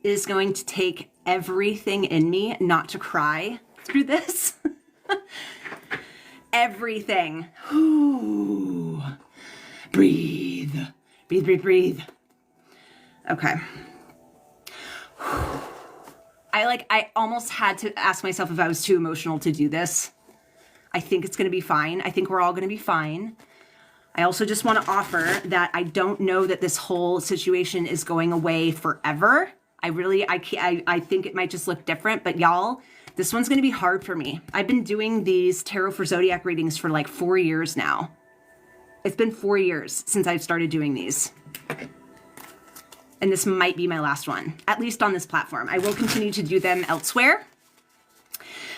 is going to take everything in me not to cry through this. Everything. Ooh. Breathe. Breathe, breathe, breathe. Okay. I almost had to ask myself if I was too emotional to do this. I think it's going to be fine. I think we're all going to be fine. I also just want to offer that I don't know that this whole situation is going away forever. I think it might just look different, but y'all, this one's going to be hard for me. I've been doing these tarot for zodiac readings for like 4 years now. It's been 4 years since I've started doing these. And this might be my last one, at least on this platform. I will continue to do them elsewhere.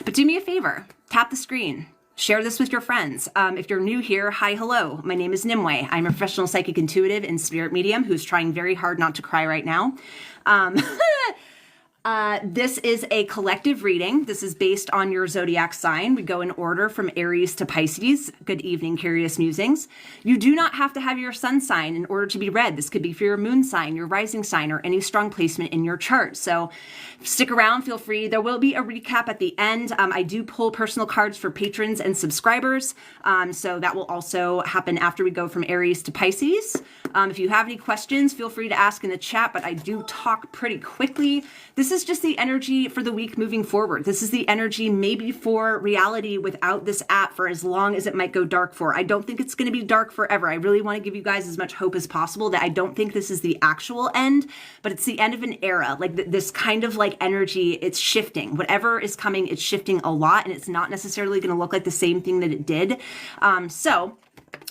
But do me a favor, tap the screen. Share this with your friends. If you're new here, hi, hello. My name is Nimue. I'm a professional psychic intuitive and spirit medium who's trying very hard not to cry right now. This is a collective reading. This is based on your zodiac sign. We go in order from Aries to Pisces. Good evening, Curious Musings. You do not have to have your sun sign in order to be read. This could be for your moon sign, your rising sign, or any strong placement in your chart. So stick around, feel free. There will be a recap at the end. I do pull personal cards for patrons and subscribers. So that will also happen after we go from Aries to Pisces. If you have any questions, feel free to ask in the chat, but I do talk pretty quickly. This is just the energy for the week moving forward. This is the energy maybe for reality without this app for as long as it might go dark for. I don't think it's going to be dark forever. I really want to give you guys as much hope as possible that I don't think this is the actual end, but it's the end of an era. Like this kind of like energy, it's shifting. Whatever is coming, it's shifting a lot, and it's not necessarily going to look like the same thing that it did. So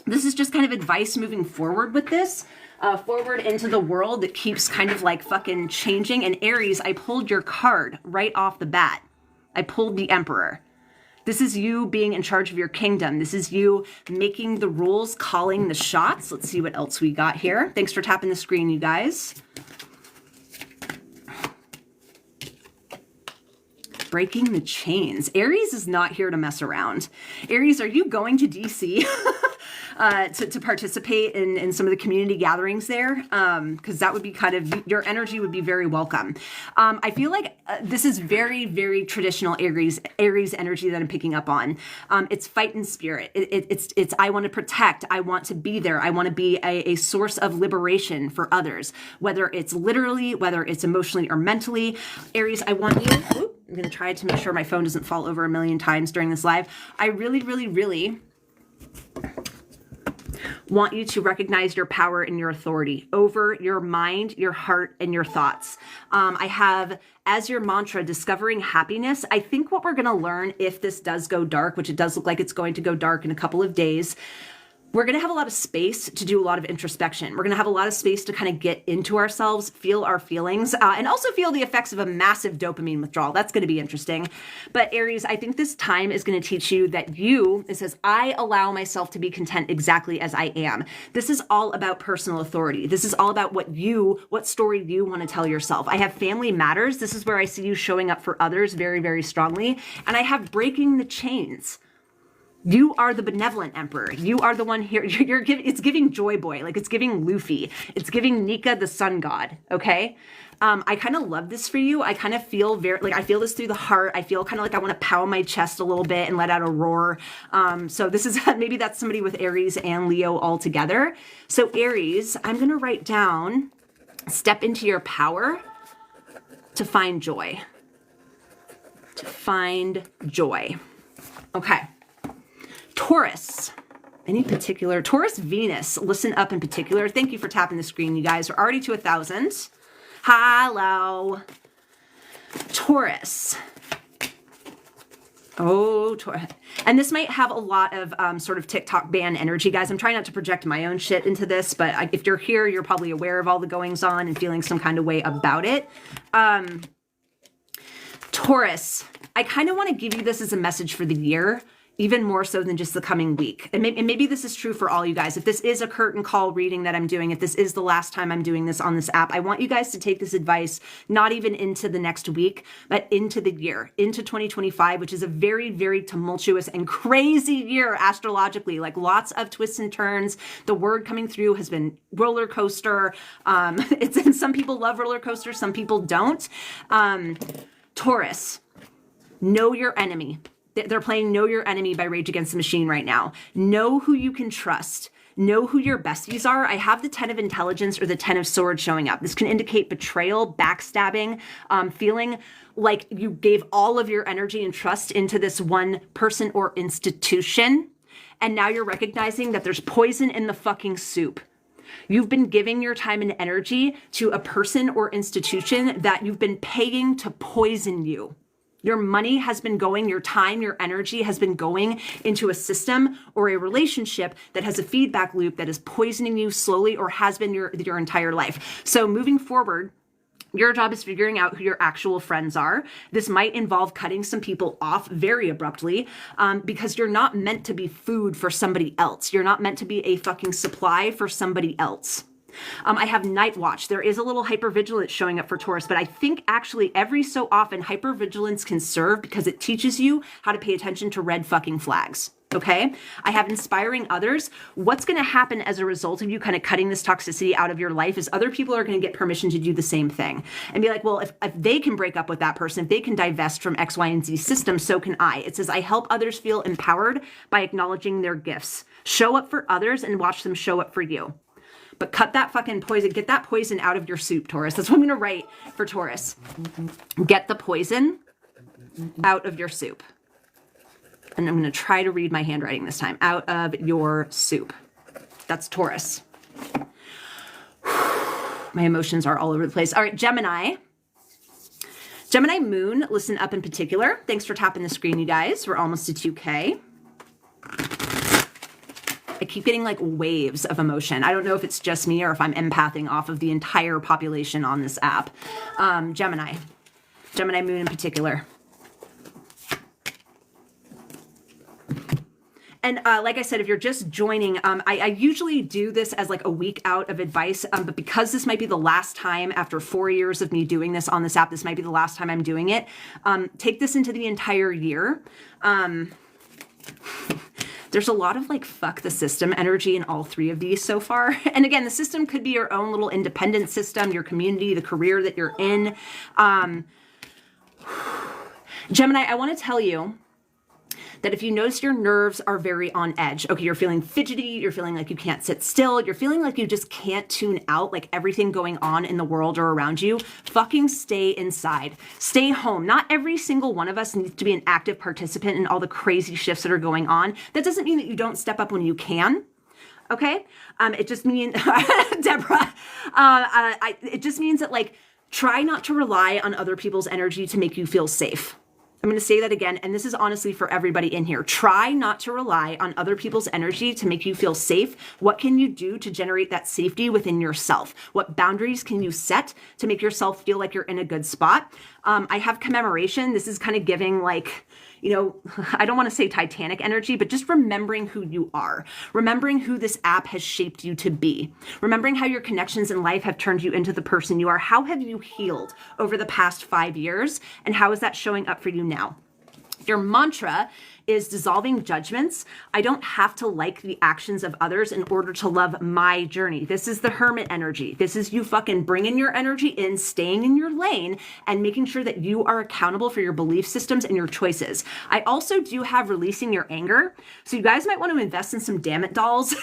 this is just kind of advice moving forward with this. Forward into the world that keeps kind of like fucking changing. And Aries, I pulled your card right off the bat. I pulled the Emperor. This is you being in charge of your kingdom. This is you making the rules, calling the shots. Let's see what else we got here. Thanks for tapping the screen, you guys. Breaking the chains. Aries is not here to mess around. Aries, are you going to DC to participate in some of the community gatherings there? Because that would be kind of, your energy would be very welcome. I feel like this is very, very traditional Aries energy that I'm picking up on. It's fighting spirit. It's I want to protect. I want to be there. I want to be a source of liberation for others, whether it's literally, whether it's emotionally or mentally. Aries, I want you. Whoop, I'm going to try to make sure my phone doesn't fall over a million times during this live. I really, really, really want you to recognize your power and your authority over your mind, your heart, and your thoughts. I have as your mantra, discovering happiness. I think what we're going to learn if this does go dark, which it does look like it's going to go dark in a couple of days, we're going to have a lot of space to do a lot of introspection. We're going to have a lot of space to kind of get into ourselves, feel our feelings, and also feel the effects of a massive dopamine withdrawal. That's going to be interesting. But Aries, I think this time is going to teach you that it says, I allow myself to be content exactly as I am. This is all about personal authority. This is all about what story you want to tell yourself. I have family matters. This is where I see you showing up for others very, very strongly. And I have breaking the chains. You are the benevolent emperor. You are the one here. It's giving Joy Boy, like it's giving Luffy. It's giving Nika, the sun god. Okay. I kind of love this for you. I kind of feel I feel this through the heart. I feel kind of like I want to pound my chest a little bit and let out a roar. So this is, maybe that's somebody with Aries and Leo all together. So Aries, I'm going to write down, step into your power to find joy. To find joy. Okay. Taurus, Taurus Venus, listen up in particular. Thank you for tapping the screen, you guys. We're already to 1,000. Hello. Taurus. Oh, Taurus. And this might have a lot of sort of TikTok ban energy, guys. I'm trying not to project my own shit into this, but if you're here, you're probably aware of all the goings on and feeling some kind of way about it. Taurus, I kind of want to give you this as a message for the year. even more so than just the coming week. And maybe this is true for all you guys. If this is a curtain call reading that I'm doing, if this is the last time I'm doing this on this app, I want you guys to take this advice, not even into the next week, but into the year, into 2025, which is a very, very tumultuous and crazy year astrologically, like lots of twists and turns. The word coming through has been roller coaster. Some people love roller coasters, some people don't. Taurus, know your enemy. They're playing Know Your Enemy by Rage Against the Machine right now. Know who you can trust. Know who your besties are. I have the 10 of Intelligence or the 10 of Swords showing up. This can indicate betrayal, backstabbing, feeling like you gave all of your energy and trust into this one person or institution. And now you're recognizing that there's poison in the fucking soup. You've been giving your time and energy to a person or institution that you've been paying to poison you. Your money has been going, your time, your energy has been going into a system or a relationship that has a feedback loop that is poisoning you slowly or has been your entire life. So moving forward, your job is figuring out who your actual friends are. This might involve cutting some people off very abruptly because you're not meant to be food for somebody else. You're not meant to be a fucking supply for somebody else. I have Night Watch. There is a little hypervigilance showing up for Taurus, but I think actually every so often hypervigilance can serve because it teaches you how to pay attention to red fucking flags. Okay. I have Inspiring Others. What's going to happen as a result of you kind of cutting this toxicity out of your life is other people are going to get permission to do the same thing and be like, well, if they can break up with that person, if they can divest from X, Y, and Z systems, so can I. It says, I help others feel empowered by acknowledging their gifts. Show up for others and watch them show up for you. But cut that fucking poison. Get that poison out of your soup, Taurus. That's what I'm going to write for Taurus. Get the poison out of your soup. And I'm going to try to read my handwriting this time. Out of your soup. That's Taurus. My emotions are all over the place. All right, Gemini. Gemini Moon, listen up in particular. Thanks for tapping the screen, you guys. We're almost to 2K. I keep getting like waves of emotion. I don't know if it's just me or if I'm empathing off of the entire population on this app. Gemini Moon in particular. And like I said, if you're just joining, I usually do this as like a week out of advice, but because this might be the last time after 4 years of me doing this on this app, this might be the last time I'm doing it. Take this into the entire year. There's a lot of like fuck the system energy in all three of these so far. And again, the system could be your own little independent system, your community, the career that you're in. Gemini, I want to tell you that if you notice your nerves are very on edge, okay, you're feeling fidgety, you're feeling like you can't sit still, you're feeling like you just can't tune out like everything going on in the world or around you, fucking stay inside. Stay home. Not every single one of us needs to be an active participant in all the crazy shifts that are going on. That doesn't mean that you don't step up when you can. Okay? It just means, Deborah, it just means that like, try not to rely on other people's energy to make you feel safe. I'm going to say that again, and this is honestly for everybody in here. Try not to rely on other people's energy to make you feel safe. What can you do to generate that safety within yourself? What boundaries can you set to make yourself feel like you're in a good spot? I have Commemoration. This is kind of giving like, you know, I don't want to say Titanic energy, but just remembering who you are, remembering who this app has shaped you to be, remembering how your connections in life have turned you into the person you are. How have you healed over the past 5 years? And how is that showing up for you now? Your mantra is dissolving judgments. I don't have to like the actions of others in order to love my journey. This is the hermit energy. This is you fucking bringing your energy in, staying in your lane, and making sure that you are accountable for your belief systems and your choices. I also do have releasing your anger. So you guys might want to invest in some damn it dolls.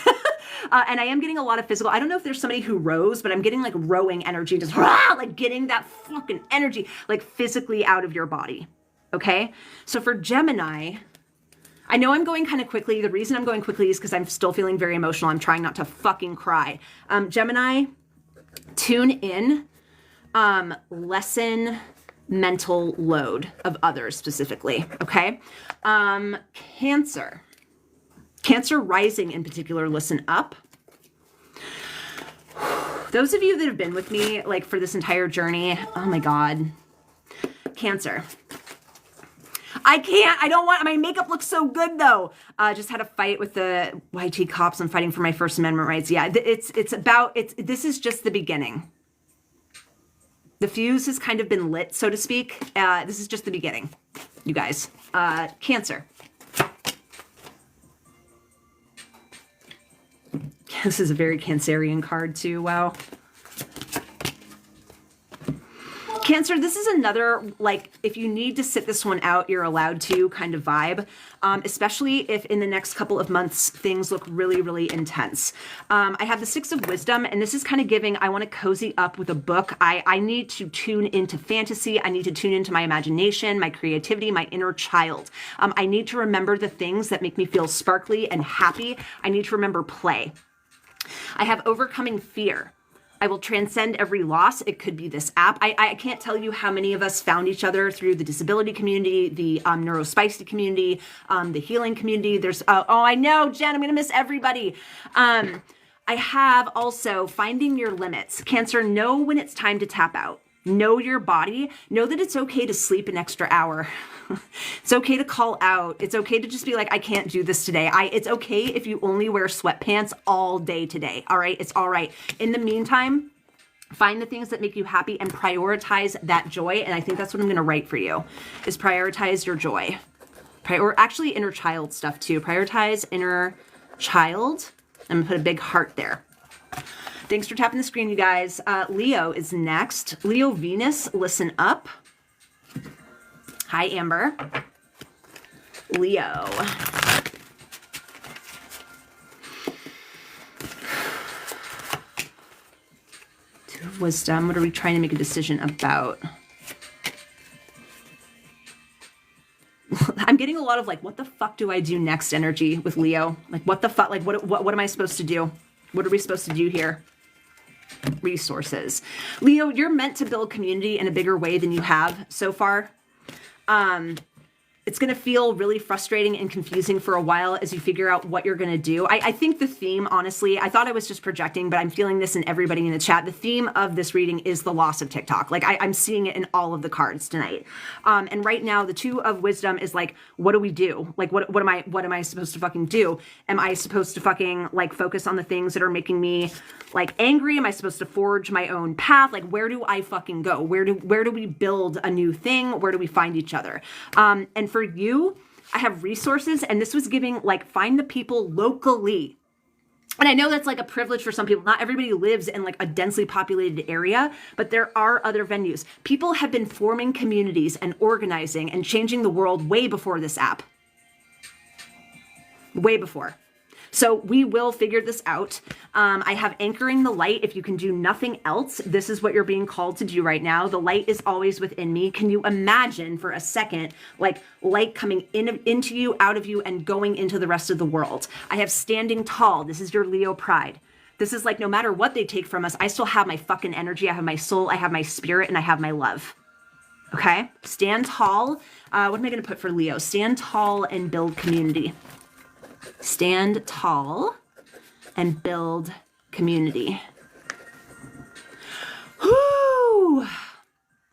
And I am getting a lot of physical. I don't know if there's somebody who rows, but I'm getting like rowing energy, just like getting that fucking energy like physically out of your body. Okay. So for Gemini, I know I'm going kind of quickly. The reason I'm going quickly is because I'm still feeling very emotional. I'm trying not to fucking cry. Gemini, tune in, lessen mental load of others specifically. Okay. Cancer rising in particular, listen up. Those of you that have been with me like for this entire journey, oh my God, Cancer. I can't. I don't want, my makeup looks so good though. Just had a fight with the YT cops. I'm fighting for my First Amendment rights. Yeah, this is just the beginning. The fuse has kind of been lit, so to speak. This is just the beginning, you guys. Cancer. This is a very Cancerian card too. Wow. Cancer, this is another, like, if you need to sit this one out, you're allowed to kind of vibe, especially if in the next couple of months, things look really, really intense. I have the Six of Wisdom, and this is kind of giving, I want to cozy up with a book. I need to tune into fantasy. I need to tune into my imagination, my creativity, my inner child. I need to remember the things that make me feel sparkly and happy. I need to remember play. I have overcoming fear. I will transcend every loss. It could be this app. I can't tell you how many of us found each other through the disability community, the neurospicy community, the healing community. There's, oh, I know, Jen, I'm going to miss everybody. I have also finding your limits. Cancer, know when it's time to tap out. Know your body. Know that it's okay to sleep an extra hour. It's okay to call out. It's okay to just be like, I can't do this today. It's okay if you only wear sweatpants all day today. All right. It's all right. In the meantime, find the things that make you happy and prioritize that joy. And I think that's what I'm going to write for you, is prioritize your joy. Or actually inner child stuff too. Prioritize inner child. I'm going to put a big heart there. Thanks for tapping the screen, you guys. Leo is next. Leo Venus, listen up. Hi, Amber. Leo. Two of Wisdom. What are we trying to make a decision about? I'm getting a lot of like, what the fuck do I do next energy with Leo? Like, what the fuck? Like, what am I supposed to do? What are we supposed to do here? Resources. Leo, you're meant to build community in a bigger way than you have so far. It's going to feel really frustrating and confusing for a while as you figure out what you're going to do. I think the theme, honestly, I thought I was just projecting, but I'm feeling this in everybody in the chat. The theme of this reading is the loss of TikTok. Like I'm seeing it in all of the cards tonight. And right now the Two of Wisdom is like, what do we do? Like, what am I supposed to fucking do? Am I supposed to fucking like focus on the things that are making me like angry? Am I supposed to forge my own path? Like, where do I fucking go? Where do we build a new thing? Where do we find each other? And for you, I have resources, and this was giving like, find the people locally. And I know that's like a privilege for some people. Not everybody lives in like a densely populated area, but there are other venues. People have been forming communities and organizing and changing the world way before this app. Way before. So we will figure this out. I have anchoring the light. If you can do nothing else, this is what you're being called to do right now. The light is always within me. Can you imagine for a second, like light coming into you, out of you, and going into the rest of the world? I have standing tall. This is your Leo pride. This is like, no matter what they take from us, I still have my fucking energy. I have my soul. I have my spirit, and I have my love. Okay? Stand tall. What am I going to put for Leo? Stand tall and build community. Stand tall and build community. Whoo!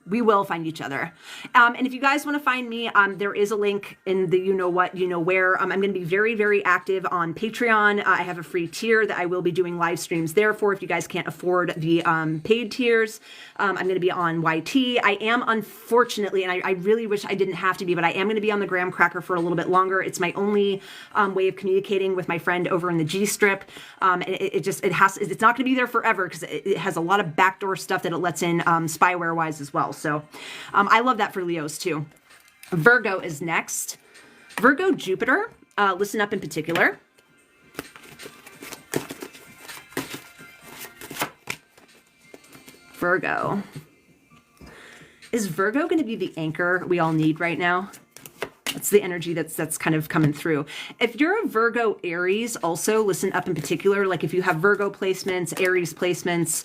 We will find each other. And if you guys want to find me, there is a link in the you know what, you know where. I'm going to be very, very active on Patreon. I have a free tier that I will be doing live streams there for if you guys can't afford the paid tiers. I'm going to be on YT. I am, unfortunately, and I really wish I didn't have to be, but I am going to be on the Graham Cracker for a little bit longer. It's my only way of communicating with my friend over in the G Strip. It's not going to be there forever because it has a lot of backdoor stuff that it lets in spyware wise as well. So I love that for Leos too. Virgo is next. Virgo Jupiter, listen up in particular. Virgo. Is Virgo going to be the anchor we all need right now? That's the energy that's kind of coming through. If you're a Virgo Aries, also listen up in particular. Like if you have Virgo placements, Aries placements,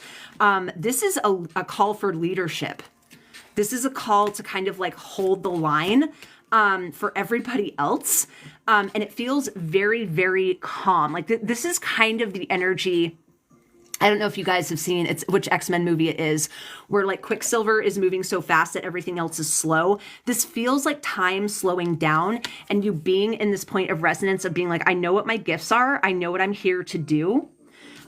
this is a call for leadership. This is a call to kind of like hold the line for everybody else. And it feels very, very calm. Like this is kind of the energy I don't know if you guys have seen which X-Men movie it is, where like Quicksilver is moving so fast that everything else is slow. This feels like time slowing down and you being in this point of resonance of being like, I know what my gifts are. I know what I'm here to do.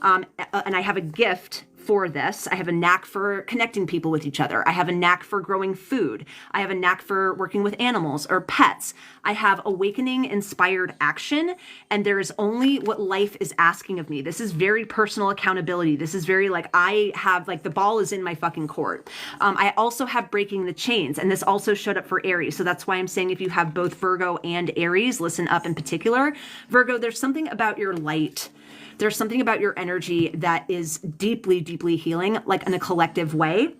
And I have a gift for this. I have a knack for connecting people with each other. I have a knack for growing food. I have a knack for working with animals or pets. I have awakening inspired action, and there is only what life is asking of me. This is very personal accountability. This is very like, I have like the ball is in my fucking court. I also have breaking the chains, and this also showed up for Aries. So that's why I'm saying if you have both Virgo and Aries, listen up in particular. Virgo, there's something about your light. There's something about your energy that is deeply, deeply healing, like in a collective way.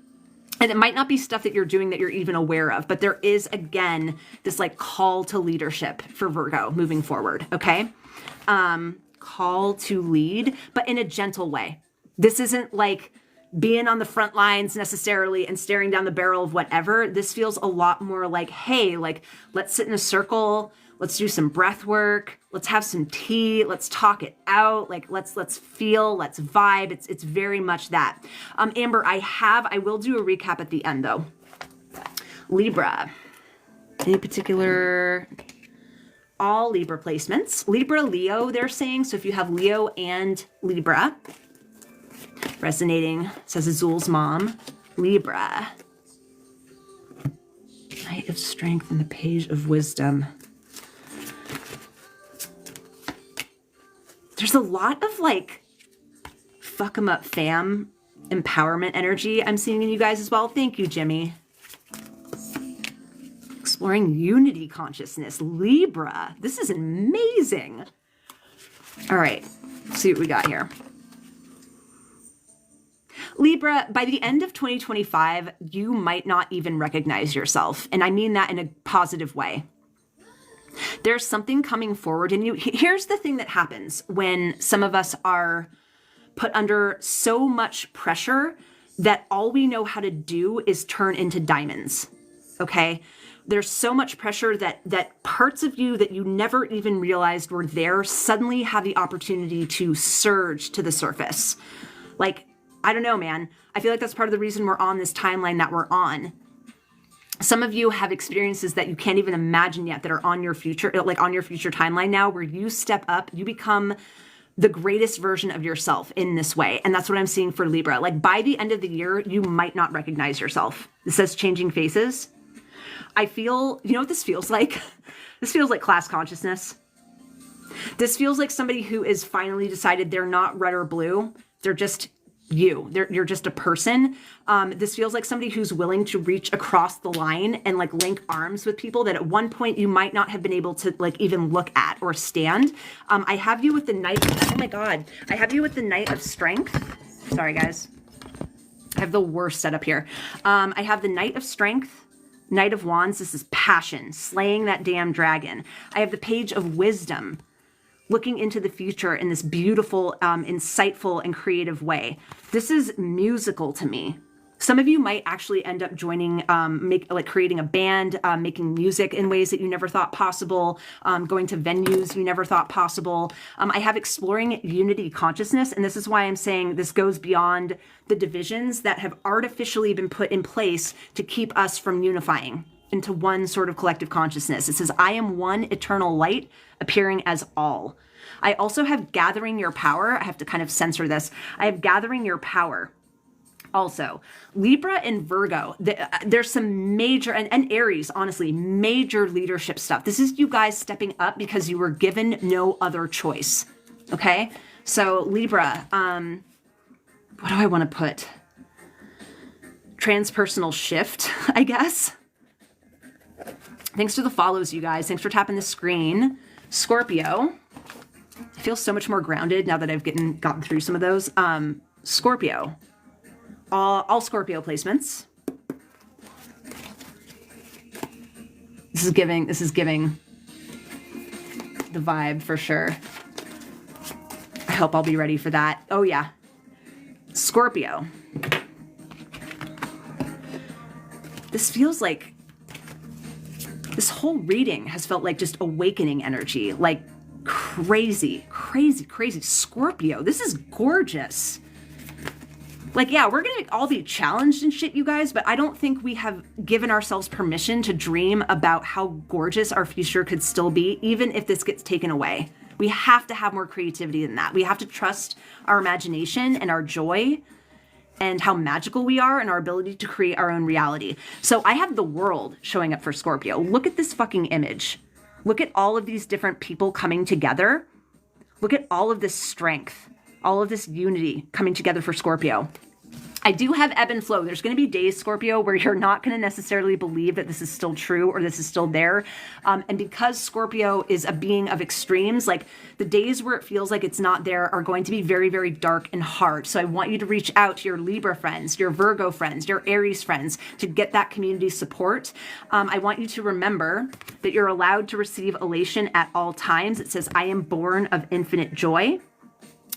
And it might not be stuff that you're doing that you're even aware of, but there is, again, this like call to leadership for Virgo moving forward, okay? Call to lead, but in a gentle way. This isn't like being on the front lines necessarily and staring down the barrel of whatever. This feels a lot more like, hey, like, let's sit in a circle. Let's do some breath work. Let's have some tea. Let's talk it out. Like let's feel, let's vibe. It's very much that. Amber, I will do a recap at the end though. Libra, any particular, all Libra placements. Libra, Leo, they're saying. So if you have Leo and Libra, resonating, says Azul's mom, Libra. Knight of Strength and the Page of Wisdom. There's a lot of like fuck 'em up fam empowerment energy I'm seeing in you guys as well. Thank you, Jimmy. Exploring unity consciousness. Libra. This is amazing. All right. Let's see what we got here. Libra, by the end of 2025, you might not even recognize yourself. And I mean that in a positive way. There's something coming forward in you. Here's the thing that happens when some of us are put under so much pressure that all we know how to do is turn into diamonds, okay? There's so much pressure that parts of you that you never even realized were there suddenly have the opportunity to surge to the surface. Like, I don't know, man. I feel like that's part of the reason we're on this timeline that we're on. Some of you have experiences that you can't even imagine yet that are on your future, like on your future timeline now, where you step up, you become the greatest version of yourself in this way. And that's what I'm seeing for Libra. Like by the end of the year, you might not recognize yourself. This says changing faces. I feel, you know what this feels like? This feels like class consciousness. This feels like somebody who is finally decided they're not red or blue. They're just you're just a person. This feels like somebody who's willing to reach across the line and like link arms with people that at one point you might not have been able to like even look at or stand. I have you with the Knight. Oh my God. I have you with the Knight of Strength. Sorry, guys. I have the worst setup here. I have the Knight of Strength, Knight of Wands. This is passion, slaying that damn dragon. I have the Page of Wisdom, looking into the future in this beautiful, insightful, and creative way. This is musical to me. Some of you might actually end up joining, creating a band, making music in ways that you never thought possible, going to venues you never thought possible. I have exploring unity consciousness, and this is why I'm saying this goes beyond the divisions that have artificially been put in place to keep us from unifying into one sort of collective consciousness. It says, I am one eternal light appearing as all. I also have gathering your power. I have to kind of censor this. I have gathering your power. Also, Libra and Virgo, there's some major, and Aries, honestly, major leadership stuff. This is you guys stepping up because you were given no other choice. Okay? So Libra, what do I want to put? Transpersonal shift, I guess. Thanks to the follows, you guys. Thanks for tapping the screen. Scorpio. I feel so much more grounded now that I've gotten through some of those. Scorpio. All Scorpio placements. This is giving the vibe for sure. I hope I'll be ready for that. Oh yeah. Scorpio. This feels like this whole reading has felt like just awakening energy, like crazy, crazy, crazy. Scorpio, this is gorgeous. Like, yeah, we're going to all be challenged and shit, you guys, but I don't think we have given ourselves permission to dream about how gorgeous our future could still be, even if this gets taken away. We have to have more creativity than that. We have to trust our imagination and our joy and how magical we are and our ability to create our own reality. So I have the world showing up for Scorpio. Look at this fucking image. Look at all of these different people coming together. Look at all of this strength, all of this unity coming together for Scorpio. I do have ebb and flow. There's going to be days, Scorpio, where you're not going to necessarily believe that this is still true or this is still there. And because Scorpio is a being of extremes, like the days where it feels like it's not there are going to be very, very dark and hard. So I want you to reach out to your Libra friends, your Virgo friends, your Aries friends to get that community support. I want you to remember that you're allowed to receive elation at all times. It says, I am born of infinite joy.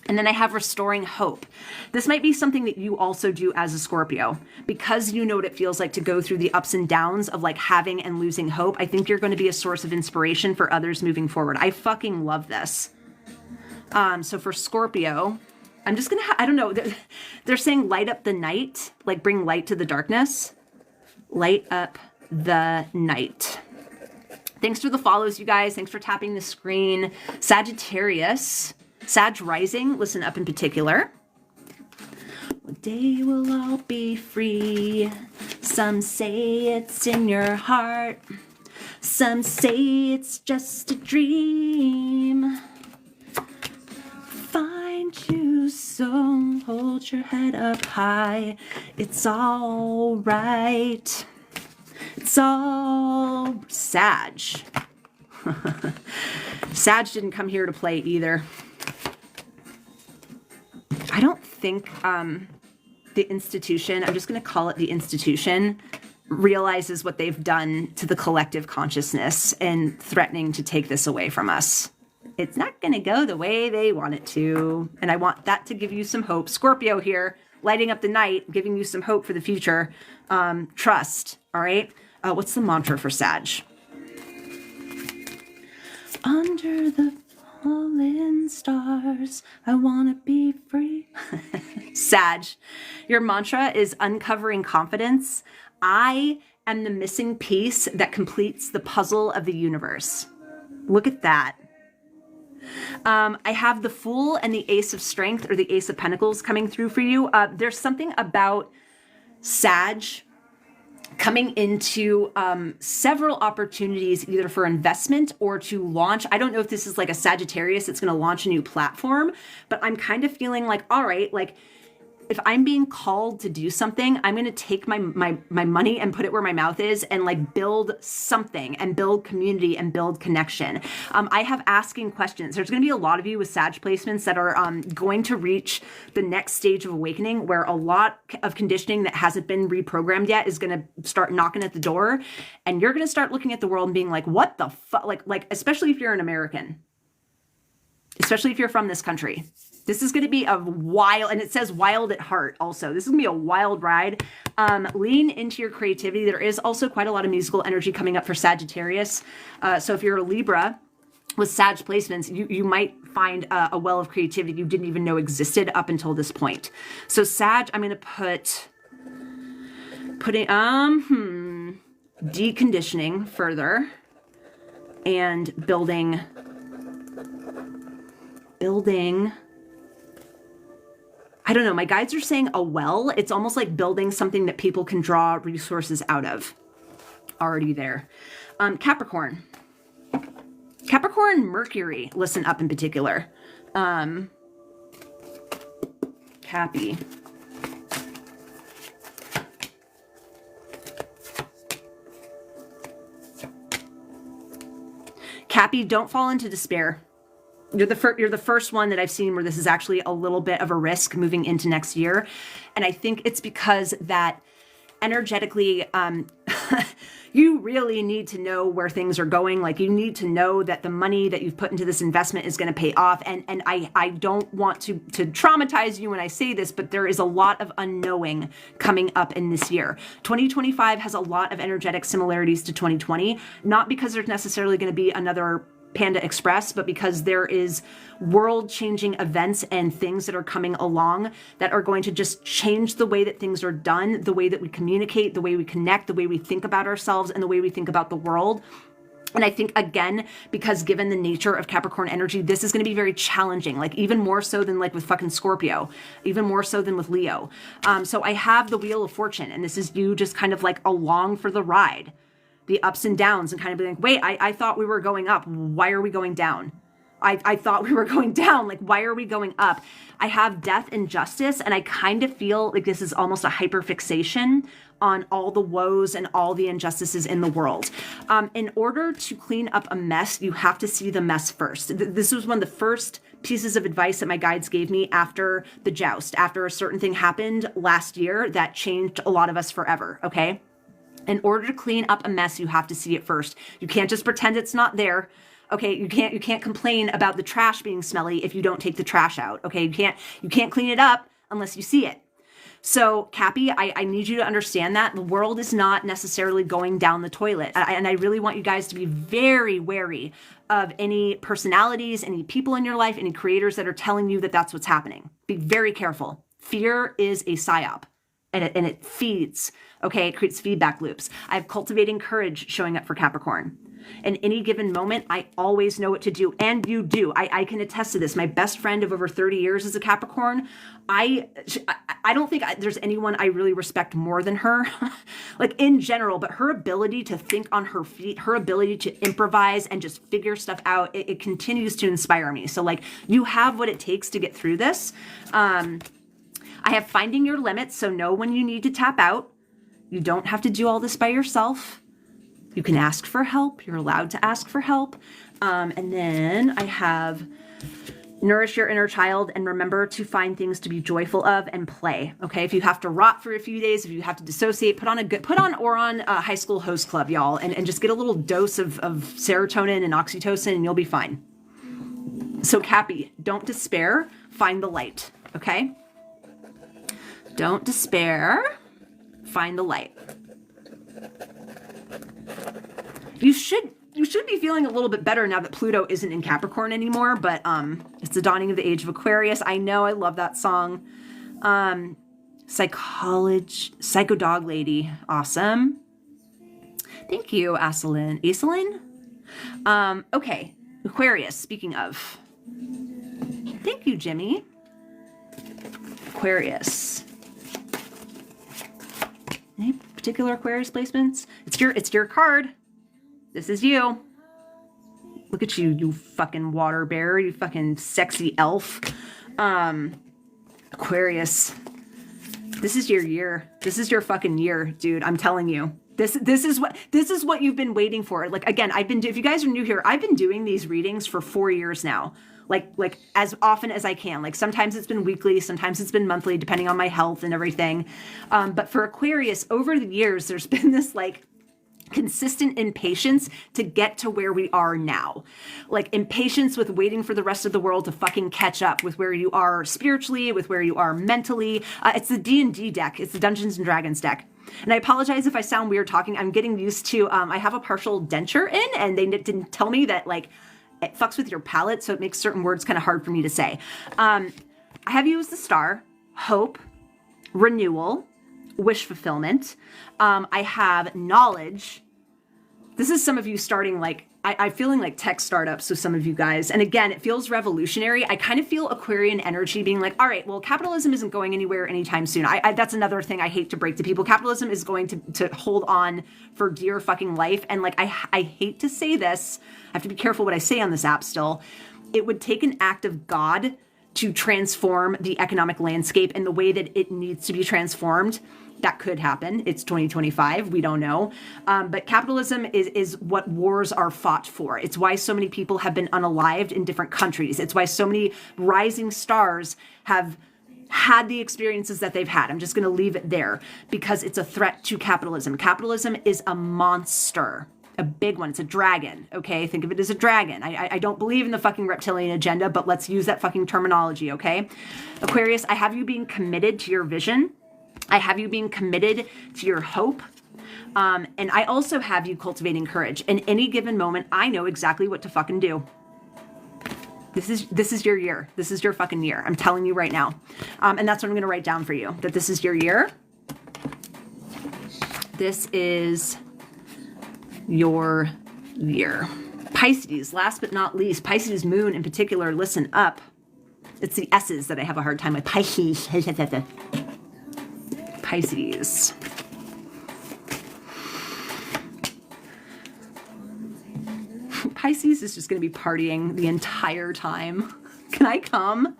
And then I have restoring hope. This might be something that you also do as a Scorpio, because you know what it feels like to go through the ups and downs of like having and losing hope. I think you're going to be a source of inspiration for others moving forward. I fucking love this. So for Scorpio, I'm just going to, I don't know. They're saying light up the night, like bring light to the darkness. Light up the night. Thanks for the follows, you guys. Thanks for tapping the screen. Sagittarius. Sag rising, listen up in particular. One day we'll all be free. Some say it's in your heart. Some say it's just a dream. Find you so, hold your head up high. It's all right. It's all Sag. Sag didn't come here to play either. I don't think the institution, I'm just going to call it the institution, realizes what they've done to the collective consciousness and threatening to take this away from us. It's not going to go the way they want it to. And I want that to give you some hope. Scorpio here, lighting up the night, giving you some hope for the future. Trust, all right? What's the mantra for Sag? Under the fallen stars, I want to be free. Sag, your mantra is uncovering confidence. I am the missing piece that completes the puzzle of the universe. Look at that. I have the Fool and the Ace of Strength, or the Ace of Pentacles, coming through for you. There's something about Sag coming into several opportunities, either for investment or to launch. I don't know if this is like a Sagittarius that's going to launch a new platform, but I'm kind of feeling like, all right, like if I'm being called to do something, I'm going to take my money and put it where my mouth is and like build something and build community and build connection. I have asking questions. There's going to be a lot of you with Sag placements that are going to reach the next stage of awakening, where a lot of conditioning that hasn't been reprogrammed yet is going to start knocking at the door. And you're going to start looking at the world and being like, what the fuck? Like, especially if you're an American, especially if you're from this country. This is going to be a wild, and it says wild at heart also. This is going to be a wild ride. Lean into your creativity. There is also quite a lot of musical energy coming up for Sagittarius. So if you're a Libra with Sag placements, you might find a well of creativity you didn't even know existed up until this point. So Sag, I'm going to putting deconditioning further and building I don't know, my guides are saying a well. It's almost like building something that people can draw resources out of. Already there. Capricorn. Capricorn, Mercury, listen up in particular. Cappy. Cappy, don't fall into despair. You're the first one that I've seen where this is actually a little bit of a risk moving into next year. And I think it's because that energetically, you really need to know where things are going. Like, you need to know that the money that you've put into this investment is going to pay off. And I don't want to traumatize you when I say this, but there is a lot of unknowing coming up in this year. 2025 has a lot of energetic similarities to 2020, not because there's necessarily going to be another Panda Express, but because there is world-changing events and things that are coming along that are going to just change the way that things are done, the way that we communicate, the way we connect, the way we think about ourselves, and the way we think about the world. And I think, again, because given the nature of Capricorn energy, this is going to be very challenging, like even more so than like with fucking Scorpio, even more so than with Leo. So I have the Wheel of Fortune, and this is you just kind of like along for the ride, the ups and downs, and kind of being like, wait, I thought we were going up. Why are we going down? I thought we were going down. Like, why are we going up? I have Death and Justice, and I kind of feel like this is almost a hyperfixation on all the woes and all the injustices in the world. In order to clean up a mess, you have to see the mess first. This was one of the first pieces of advice that my guides gave me after the joust, after a certain thing happened last year that changed a lot of us forever, okay? In order to clean up a mess, you have to see it first. You can't just pretend it's not there. Okay, you can't complain about the trash being smelly if you don't take the trash out. Okay, you can't clean it up unless you see it. So, Cappy, I need you to understand that the world is not necessarily going down the toilet. And I really want you guys to be very wary of any personalities, any people in your life, any creators that are telling you that that's what's happening. Be very careful. Fear is a psyop. And it feeds, okay? It creates feedback loops. I have Cultivating Courage showing up for Capricorn. In any given moment, I always know what to do. And you do. I can attest to this. My best friend of over 30 years is a Capricorn. I don't think there's anyone I really respect more than her, like in general, but her ability to think on her feet, her ability to improvise and just figure stuff out, it continues to inspire me. So like, you have what it takes to get through this. I have Finding Your Limits, so know when you need to tap out. You don't have to do all this by yourself. You can ask for help. You're allowed to ask for help. And then I have Nourish Your Inner Child and remember to find things to be joyful of and play. Okay, if you have to rot for a few days, if you have to dissociate, put on Oron High School Host Club, y'all, and just get a little dose of serotonin and oxytocin, and you'll be fine. So Cappy, don't despair. Find the light. Okay. Don't despair. Find the light. You should be feeling a little bit better now that Pluto isn't in Capricorn anymore, but it's the dawning of the age of Aquarius. I know, I love that song. Psycho Dog Lady. Awesome. Thank you, Aselin. Okay, Aquarius, speaking of. Thank you, Jimmy. Aquarius. Any particular Aquarius placements? It's your card. This is you. Look at you, you fucking water bear, you fucking sexy elf. Aquarius. This is your year. This is your fucking year, dude. I'm telling you. This is what you've been waiting for. Like, again, if you guys are new here, I've been doing these readings for 4 years now. Like as often as I can. Like sometimes it's been weekly, sometimes it's been monthly, depending on my health and everything. But for Aquarius, over the years, there's been this like consistent impatience to get to where we are now. Like impatience with waiting for the rest of the world to fucking catch up with where you are spiritually, with where you are mentally. It's the D&D deck. It's the Dungeons and Dragons deck. And I apologize if I sound weird talking. I'm getting used to, I have a partial denture in, and they didn't tell me that like, it fucks with your palate, so it makes certain words kind of hard for me to say. I have you as the star, hope, renewal, wish fulfillment. I have knowledge. This is some of you starting like, I'm feeling like tech startups with some of you guys. And again, it feels revolutionary. I kind of feel Aquarian energy being like, all right, well, capitalism isn't going anywhere anytime soon. That's another thing I hate to break to people. Capitalism is going to hold on for dear fucking life. And like, I hate to say this. I have to be careful what I say on this app still. It would take an act of God to transform the economic landscape in the way that it needs to be transformed. That could happen. It's 2025. We don't know. But capitalism is what wars are fought for. It's why so many people have been unalived in different countries. It's why so many rising stars have had the experiences that they've had. I'm just going to leave it there because it's a threat to capitalism. Capitalism is a monster. A big one. It's a dragon. Okay. Think of it as a dragon. I don't believe in the fucking reptilian agenda, but let's use that fucking terminology. Okay. Aquarius, I have you being committed to your vision. I have you being committed to your hope. And I also have you cultivating courage. In any given moment, I know exactly what to fucking do. This is your year. This is your fucking year. I'm telling you right now. And that's what I'm going to write down for you, that this is your year. This is your year. Pisces, last but not least, Pisces moon in particular, listen up. It's the S's that I have a hard time with. Pisces. Pisces. Pisces is just going to be partying the entire time. Can I come?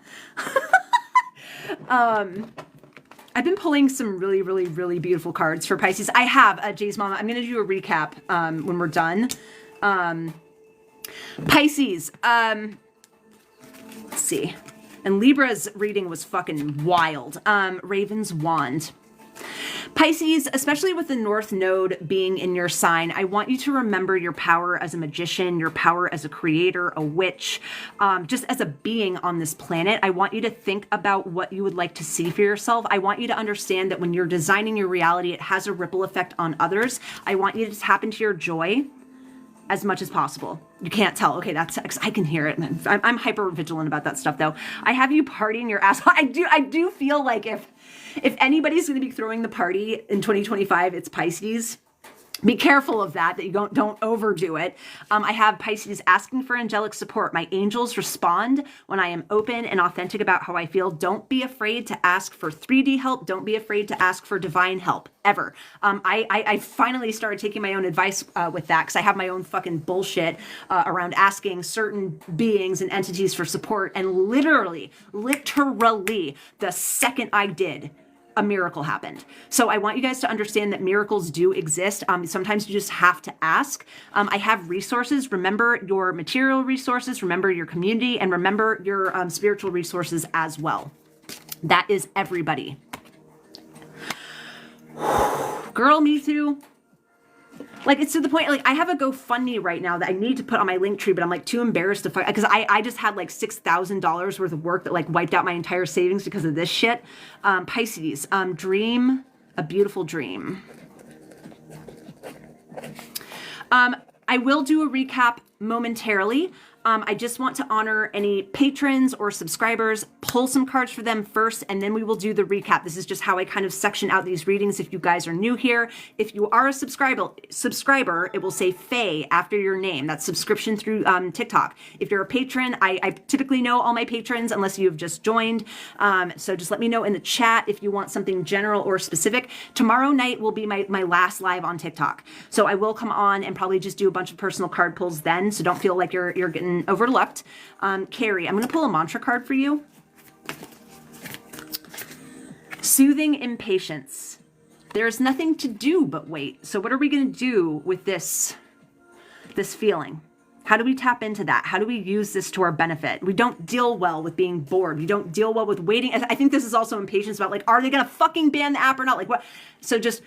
I've been pulling some really, really, really beautiful cards for Pisces. I have, Jay's Mama. I'm going to do a recap when we're done. Pisces. Let's see. And Libra's reading was fucking wild. Raven's Wand. Pisces, especially with the North Node being in your sign, I want you to remember your power as a magician, your power as a creator, a witch, just as a being on this planet. I want you to think about what you would like to see for yourself. I want you to understand that when you're designing your reality, it has a ripple effect on others. I want you to tap into your joy as much as possible. You can't tell. Okay, that's, I can hear it. I'm hyper vigilant about that stuff though. I have you partying your ass off. I do feel like if anybody's going to be throwing the party in 2025, it's Pisces. Be careful of that you don't overdo it. I have Pisces asking for angelic support. My angels respond when I am open and authentic about how I feel. Don't be afraid to ask for 3D help. Don't be afraid to ask for divine help, ever. I finally started taking my own advice with that because I have my own fucking bullshit around asking certain beings and entities for support. And literally, the second I did, a miracle happened. So I want you guys to understand that miracles do exist. Sometimes you just have to ask. I have resources. Remember your material resources, remember your community, and remember your spiritual resources as well. That is everybody. Girl, me too. Like, it's to the point, like, I have a GoFundMe right now that I need to put on my link tree, but I'm like too embarrassed to find, because I just had like $6,000 worth of work that like wiped out my entire savings because of this shit. Pisces, dream a beautiful dream. I will do a recap momentarily. I just want to honor any patrons or subscribers, pull some cards for them first, and then we will do the recap. This is just how I kind of section out these readings if you guys are new here. If you are a subscriber, it will say Faye after your name. That's subscription through TikTok. If you're a patron, I typically know all my patrons unless you have just joined. So just let me know in the chat if you want something general or specific. Tomorrow night will be my last live on TikTok. So I will come on and probably just do a bunch of personal card pulls then. So don't feel like you're getting overlooked. Carrie, I'm going to pull a mantra card for you. Soothing impatience. There's nothing to do but wait. So what are we going to do with this feeling? How do we tap into that? How do we use this to our benefit? We don't deal well with being bored. We don't deal well with waiting. I think this is also impatience about like, are they going to fucking ban the app or not? Like what? So just,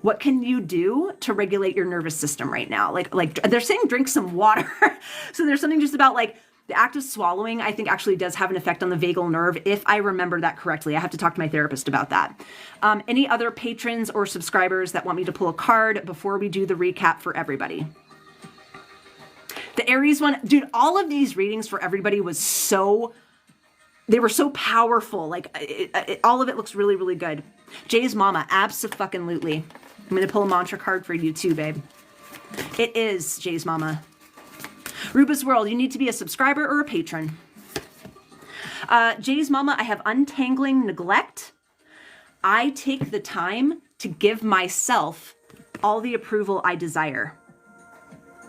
what can you do to regulate your nervous system right now? Like they're saying drink some water. So there's something just about like the act of swallowing, I think actually does have an effect on the vagal nerve, if I remember that correctly. I have to talk to my therapist about that. Any other patrons or subscribers that want me to pull a card before we do the recap for everybody? The Aries one, dude, all of these readings for everybody was they were so powerful. Like all of it looks really, really good. Jay's Mama, abso-fucking-lutely. I'm going to pull a mantra card for you too, babe. It is Jay's Mama. Ruba's World, you need to be a subscriber or a patron. Jay's Mama, I have untangling neglect. I take the time to give myself all the approval I desire.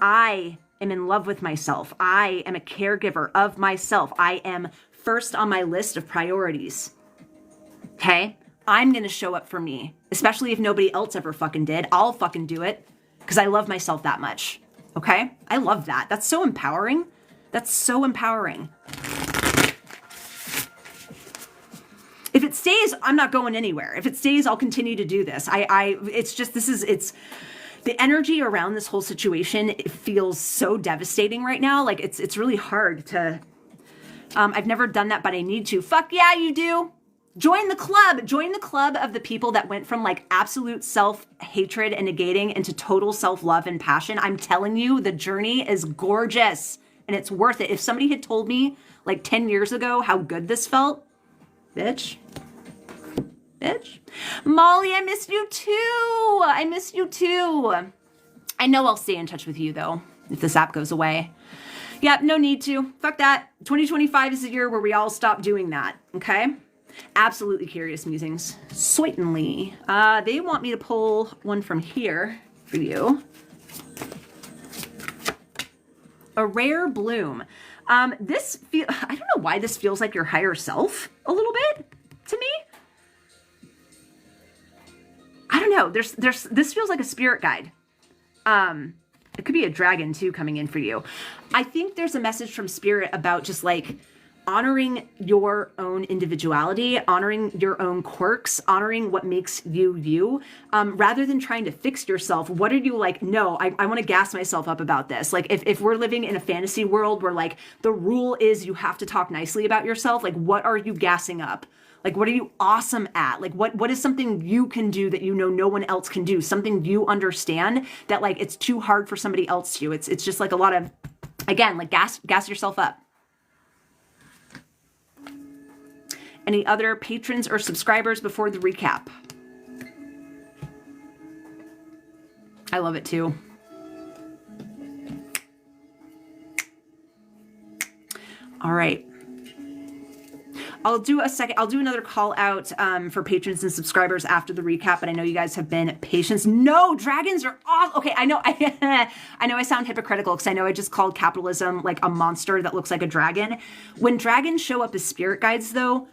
I am in love with myself. I am a caregiver of myself. I am first on my list of priorities. Okay? I'm going to show up for me, especially if nobody else ever fucking did. I'll fucking do it because I love myself that much. Okay? I love that. That's so empowering. That's so empowering. If it stays, I'm not going anywhere. If it stays, I'll continue to do this. It's just, it's the energy around this whole situation. It feels so devastating right now. Like it's really hard to, I've never done that, but I need to. Fuck yeah, you do. Join the club. Join the club of the people that went from like absolute self-hatred and negating into total self-love and passion. I'm telling you, the journey is gorgeous and it's worth it. If somebody had told me like 10 years ago how good this felt, bitch. Molly, I missed you too. I missed you too. I know I'll stay in touch with you though, if this app goes away. Yep, no need to. Fuck that. 2025 is the year where we all stop doing that, okay? Absolutely curious musings. Certainly. They want me to pull one from here for you. A rare bloom. I don't know why this feels like your higher self a little bit to me. I don't know. This feels like a spirit guide. It could be a dragon too coming in for you. I think there's a message from spirit about just like honoring your own individuality, honoring your own quirks, honoring what makes you you, rather than trying to fix yourself. What are you like? No, I want to gas myself up about this. Like if we're living in a fantasy world where like the rule is you have to talk nicely about yourself, like what are you gassing up? Like, what are you awesome at? Like, what is something you can do that you know no one else can do? Something you understand that like it's too hard for somebody else to. It's just like a lot of, again, like gas yourself up. Any other patrons or subscribers before the recap? I love it too. All right. I'll do another call out for patrons and subscribers after the recap, but I know you guys have been patient. No, dragons are off. Okay, I know I sound hypocritical because I know I just called capitalism like a monster that looks like a dragon. When dragons show up as spirit guides though,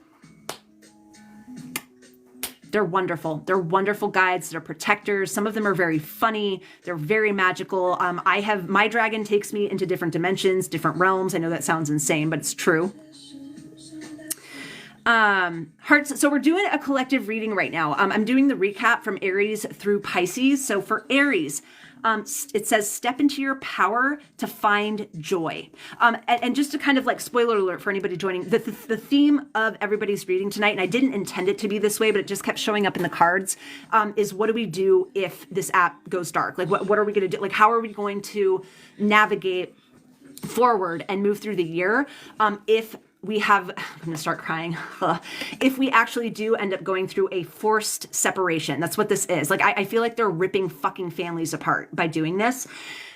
they're wonderful. They're wonderful guides. They're protectors. Some of them are very funny. They're very magical. My dragon takes me into different dimensions, different realms. I know that sounds insane, but it's true. Hearts. So we're doing a collective reading right now. I'm doing the recap from Aries through Pisces. So for Aries, it says, step into your power to find joy. And just to kind of like spoiler alert for anybody joining, the theme of everybody's reading tonight, and I didn't intend it to be this way, but it just kept showing up in the cards, is what do we do if this app goes dark? Like what are we going to do? Like how are we going to navigate forward and move through the year if we have, I'm going to start crying. If we actually do end up going through a forced separation, that's what this is. Like, I feel like they're ripping fucking families apart by doing this.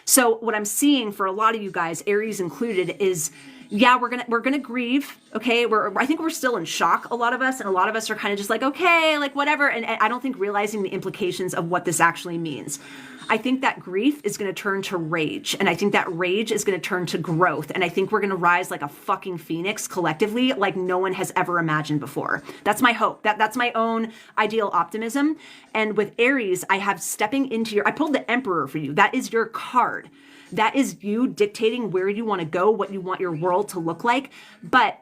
So what I'm seeing for a lot of you guys, Aries included, is yeah, we're gonna grieve. Okay, I think we're still in shock, a lot of us, and a lot of us are kind of just like, okay, like whatever. And I don't think realizing the implications of what this actually means. I think that grief is going to turn to rage. And I think that rage is going to turn to growth. And I think we're going to rise like a fucking phoenix collectively, like no one has ever imagined before. That's my hope. That's my own ideal optimism. And with Aries, I have stepping into I pulled the Emperor for you. That is your card. That is you dictating where you want to go, what you want your world to look like. But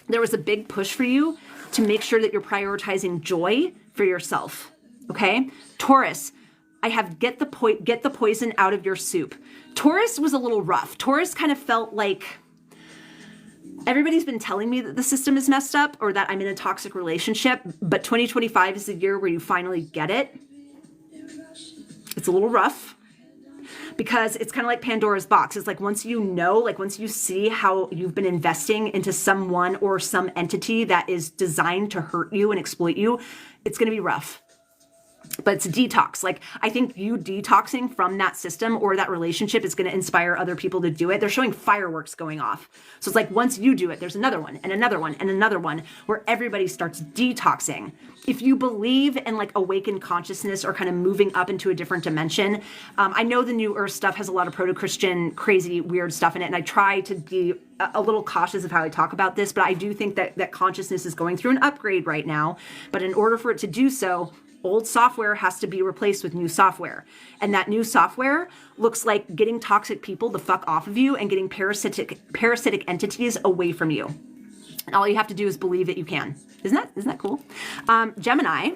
there was a big push for you to make sure that you're prioritizing joy for yourself. Okay? Taurus, I have get the poison out of your soup. Taurus was a little rough. Taurus kind of felt like everybody's been telling me that the system is messed up or that I'm in a toxic relationship, but 2025 is the year where you finally get it. It's a little rough because it's kind of like Pandora's box. It's like once you know, like once you see how you've been investing into someone or some entity that is designed to hurt you and exploit you, it's going to be rough. But it's a detox. Like, I think you detoxing from that system or that relationship is going to inspire other people to do it. They're showing fireworks going off. So it's like, once you do it, there's another one and another one and another one where everybody starts detoxing. If you believe in like awakened consciousness or kind of moving up into a different dimension, I know the New Earth stuff has a lot of proto-Christian, crazy, weird stuff in it. And I try to be a little cautious of how I talk about this, but I do think that consciousness is going through an upgrade right now. But in order for it to do so, old software has to be replaced with new software. And that new software looks like getting toxic people the fuck off of you and getting parasitic entities away from you. And all you have to do is believe that you can. Isn't that cool? Gemini,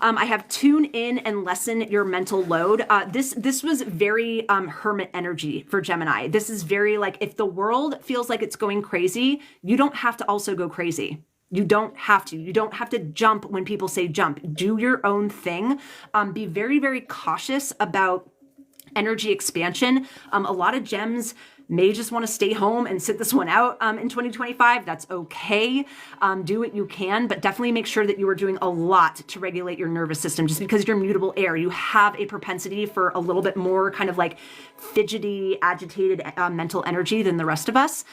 I have tune in and lessen your mental load. This was very hermit energy for Gemini. This is very like, if the world feels like it's going crazy, you don't have to also go crazy. You don't have to. You don't have to jump when people say jump. Do your own thing. Be very, very cautious about energy expansion. A lot of gems may just want to stay home and sit this one out in 2025. That's okay. Do what you can, but definitely make sure that you are doing a lot to regulate your nervous system. Just because you're mutable air, you have a propensity for a little bit more kind of like fidgety, agitated mental energy than the rest of us.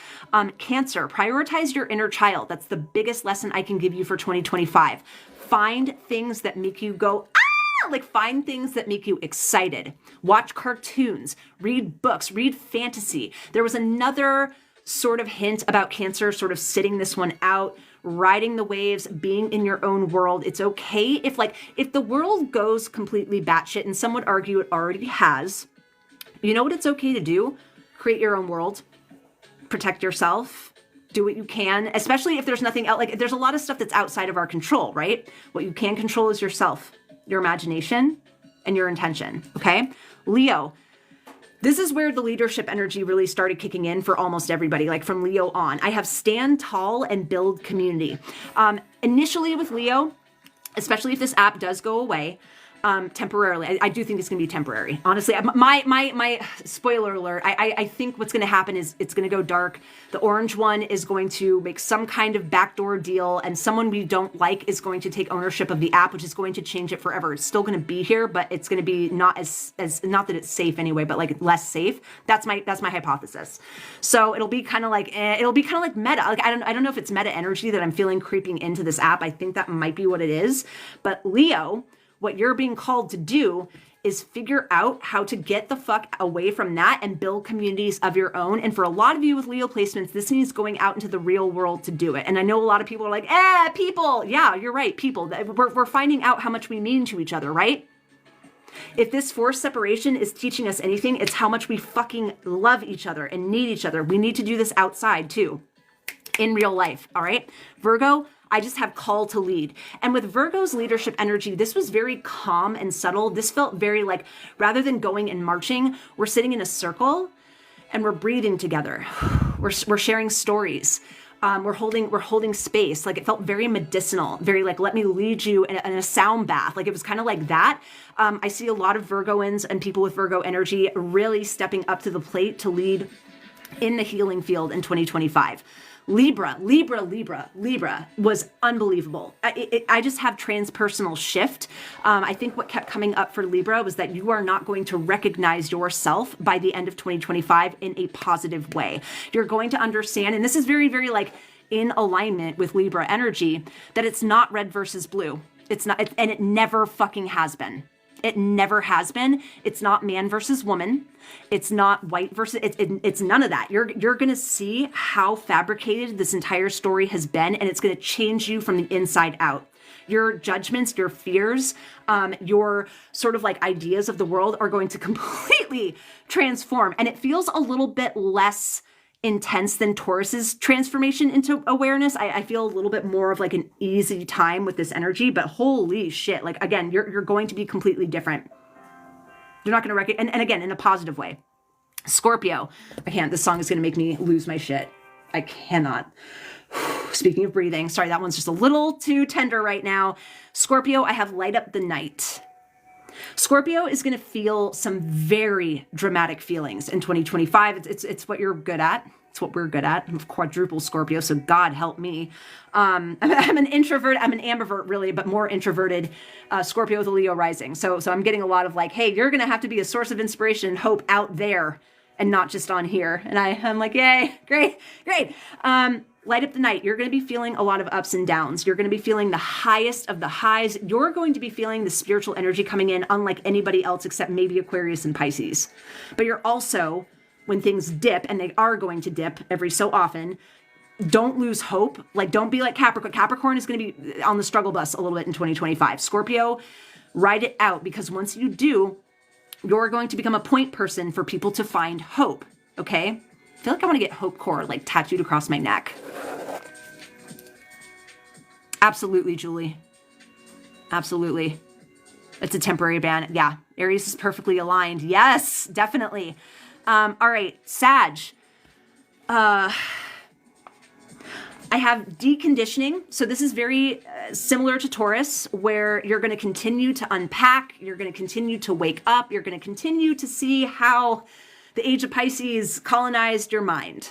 Cancer, prioritize your inner child. That's the biggest lesson I can give you for 2025. Find things that make you go, like find things that make you excited. Watch cartoons, read books, read fantasy. There was another sort of hint about Cancer sort of sitting this one out, riding the waves, being in your own world. It's okay if the world goes completely batshit, and some would argue it already has. You know what it's okay to do? Create your own world. Protect yourself. Do what you can, especially if there's nothing out. Like there's a lot of stuff that's outside of our control, right? What you can control is yourself, your imagination, and your intention, okay? Leo, this is where the leadership energy really started kicking in for almost everybody, like from Leo on. I have stand tall and build community. Initially with Leo, especially if this app does go away, temporarily. I do think it's going to be temporary. Honestly, my spoiler alert, I think what's going to happen is it's going to go dark. The orange one is going to make some kind of backdoor deal, and someone we don't like is going to take ownership of the app, which is going to change it forever. It's still going to be here, but it's going to be not as not that it's safe anyway, but like less safe. That's my hypothesis. So it'll be kind of like meta. Like I don't know if it's meta energy that I'm feeling creeping into this app. I think that might be what it is. But Leo, what you're being called to do is figure out how to get the fuck away from that and build communities of your own. And for a lot of you with Leo placements, this means going out into the real world to do it. And I know a lot of people are like, people. Yeah, you're right, people. We're finding out how much we mean to each other, right? If this forced separation is teaching us anything, it's how much we fucking love each other and need each other. We need to do this outside too, in real life, all right? Virgo, I just have call to lead. And with Virgo's leadership energy, this was very calm and subtle. This felt very like, rather than going and marching, we're sitting in a circle and we're breathing together. We're sharing stories. We're holding space. Like it felt very medicinal, very like, let me lead you in a sound bath. Like it was kind of like that. I see a lot of Virgoans and people with Virgo energy really stepping up to the plate to lead in the healing field in 2025. Libra was unbelievable. I just have transpersonal shift. I think what kept coming up for Libra was that you are not going to recognize yourself by the end of 2025 in a positive way. You're going to understand, and this is very, very like in alignment with Libra energy, that it's not red versus blue. It's not, and it never fucking has been. It never has been. It's not man versus woman. It's not white versus, it's none of that. You're going to see how fabricated this entire story has been, and it's going to change you from the inside out. Your judgments, your fears, your sort of like ideas of the world are going to completely transform. And it feels a little bit less intense than Taurus's transformation into awareness. I feel a little bit more of like an easy time with this energy, but holy shit. Like again, you're going to be completely different. You're not going to recognize, and again, in a positive way. Scorpio, I can't, this song is going to make me lose my shit. I cannot. Speaking of breathing, sorry, that one's just a little too tender right now. Scorpio, I have light up the night. Scorpio is going to feel some very dramatic feelings in 2025. It's what you're good at. It's what we're good at. I'm quadruple Scorpio, so God help me. I'm an introvert. I'm an ambivert, really, but more introverted Scorpio with a Leo rising. So I'm getting a lot of like, hey, you're going to have to be a source of inspiration and hope out there and not just on here. And I'm like, yay, great. Light up the night. You're going to be feeling a lot of ups and downs. You're going to be feeling the highest of the highs. You're going to be feeling the spiritual energy coming in unlike anybody else except maybe Aquarius and Pisces. But you're also, when things dip, and they are going to dip every so often, don't lose hope. Like, don't be like Capricorn. Capricorn is going to be on the struggle bus a little bit in 2025. Scorpio, ride it out, because once you do, you're going to become a point person for people to find hope. Okay? I feel like I want to get Hope Core like tattooed across my neck. Absolutely, Julie. Absolutely. It's a temporary ban. Yeah. Aries is perfectly aligned. Yes, definitely. All right. Sag. I have deconditioning. So this is very similar to Taurus, where you're going to continue to unpack. You're going to continue to wake up. You're going to continue to see how the age of Pisces colonized your mind.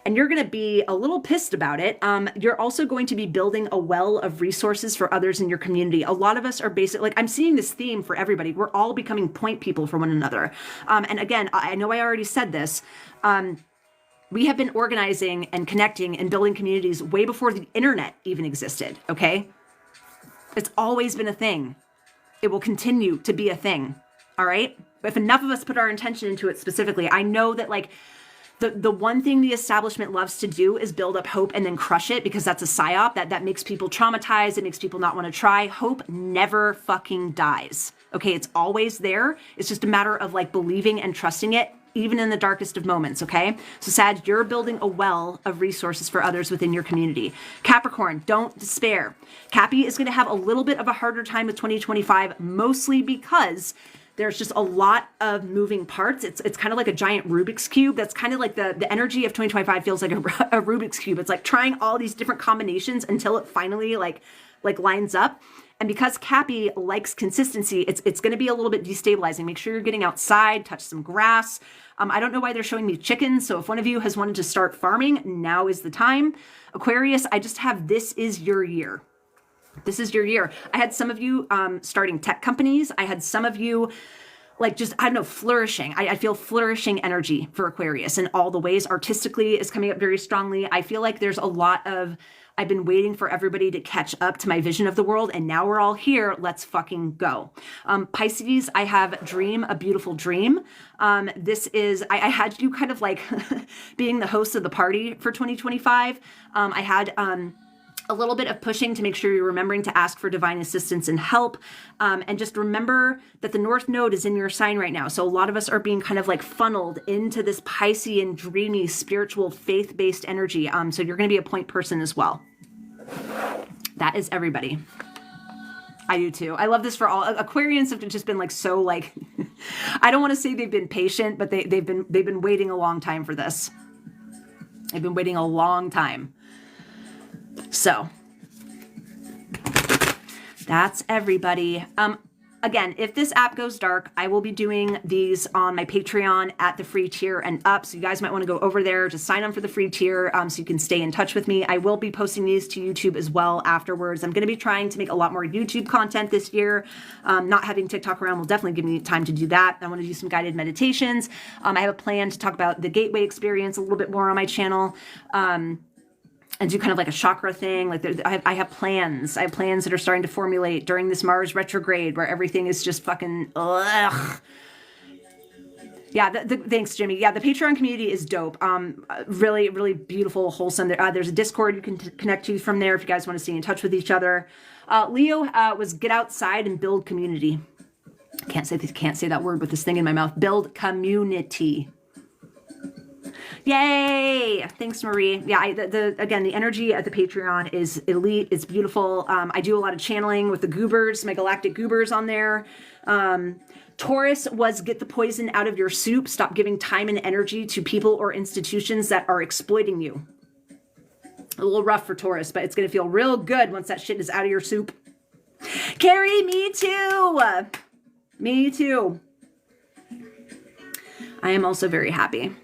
And you're going to be a little pissed about it. You're also going to be building a well of resources for others in your community. A lot of us are basic, like I'm seeing this theme for everybody. We're all becoming point people for one another. And again, I know I already said this. We have been organizing and connecting and building communities way before the internet even existed, okay? It's always been a thing. It will continue to be a thing, all right? If enough of us put our intention into it specifically, I know that like the one thing the establishment loves to do is build up hope and then crush it, because that's a psyop that makes people traumatized. It makes people not want to try. Hope never fucking dies, okay? It's always there. It's just a matter of like believing and trusting it, even in the darkest of moments, okay? So Sag, you're building a well of resources for others within your community. Capricorn, don't despair. Cappy is gonna have a little bit of a harder time with 2025, mostly because there's just a lot of moving parts. It's kind of like a giant Rubik's Cube. That's kind of like the energy of 2025 feels like a Rubik's Cube. It's like trying all these different combinations until it finally like lines up. And because Cappy likes consistency, it's going to be a little bit destabilizing. Make sure you're getting outside, touch some grass. I don't know why they're showing me chickens. So if one of you has wanted to start farming, now is the time. Aquarius, I just have, this is your year. This is your year. I had some of you starting tech companies. I had some of you like just, I don't know, flourishing. I feel flourishing energy for Aquarius in all the ways. Artistically is coming up very strongly. I feel like there's a lot of, I've been waiting for everybody to catch up to my vision of the world, and now we're all here. Let's fucking go. Pisces, I have dream, a beautiful dream. This is, I had you kind of like being the host of the party for 2025. I had a little bit of pushing to make sure you're remembering to ask for divine assistance and help. And just remember that the North Node is in your sign right now. So a lot of us are being kind of like funneled into this Piscean, dreamy, spiritual, faith-based energy. So you're going to be a point person as well. That is everybody. I do too. I love this for all. Aquarians have just been like so like, I don't want to say they've been patient, but they've been waiting a long time for this. They've been waiting a long time. So that's everybody. Again, if this app goes dark, I will be doing these on my Patreon at the free tier and up. So you guys might want to go over there, just sign on for the free tier so you can stay in touch with me. I will be posting these to YouTube as well afterwards. I'm going to be trying to make a lot more YouTube content this year. Not having TikTok around will definitely give me time to do that. I want to do some guided meditations. I have a plan to talk about the gateway experience a little bit more on my channel. And do kind of like a chakra thing. Like I have plans. I have plans that are starting to formulate during this Mars retrograde where everything is just fucking ugh. Yeah, thanks, Jimmy. Yeah, the Patreon community is dope. Really, really beautiful, wholesome. There's a Discord you can connect to from there if you guys want to stay in touch with each other. Leo was get outside and build community. Can't say that word with this thing in my mouth. Build community. Yay! Thanks, Marie. Yeah, again, the energy at the Patreon is elite. It's beautiful. I do a lot of channeling with the goobers, my galactic goobers on there. Taurus was get the poison out of your soup. Stop giving time and energy to people or institutions that are exploiting you. A little rough for Taurus, but it's going to feel real good once that shit is out of your soup. Carrie, me too. Me too. I am also very happy.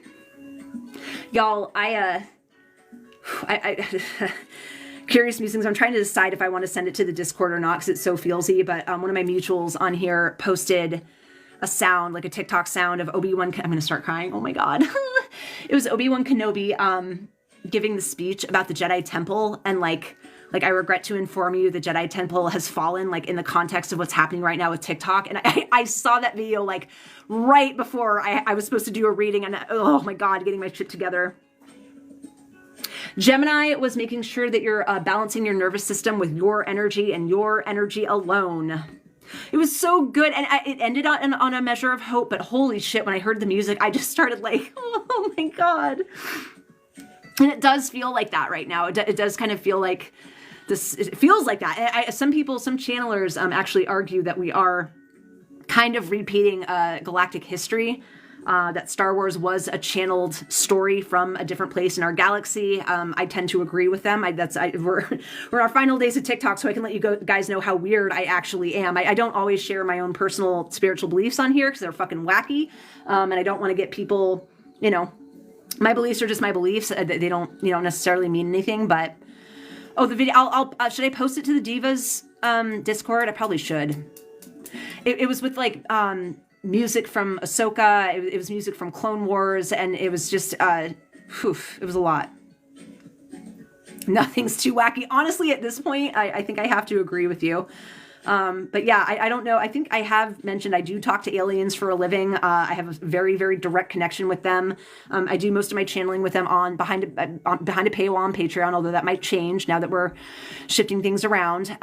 Y'all, I Curious Musings, I'm trying to decide if I want to send it to the Discord or not because it's so feelsy, but one of my mutuals on here posted a sound, like a TikTok sound of Obi-Wan. I'm going to start crying. Oh my God. It was Obi-Wan Kenobi giving the speech about the Jedi Temple, and like I regret to inform you the Jedi Temple has fallen, like in the context of what's happening right now with TikTok. And I saw that video like right before I was supposed to do a reading, and oh my God, getting my shit together. Gemini was making sure that you're balancing your nervous system with your energy and your energy alone. It was so good, and it ended on a measure of hope, but holy shit, when I heard the music, I just started like, oh my God. And it does feel like that right now. It does kind of feel like this, it feels like that. Some channelers actually argue that we are kind of repeating galactic history that Star Wars was a channeled story from a different place in our galaxy. I tend to agree with them. We're in our final days of TikTok, so I can let you guys know how weird I actually am. I don't always share my own personal spiritual beliefs on here because they're fucking wacky, and I don't want to get people, you know, my beliefs are just my beliefs. They don't, necessarily mean anything. But the video, should I post it to the Divas Discord? I probably should. It was with like music from Ahsoka. It was music from Clone Wars, and it was just it was a lot. Nothing's too wacky. Honestly, at this point, I think I have to agree with you. But yeah, I don't know. I think I have mentioned I do talk to aliens for a living. I have a very, very direct connection with them. I do most of my channeling with them behind a paywall on Patreon, although that might change now that we're shifting things around.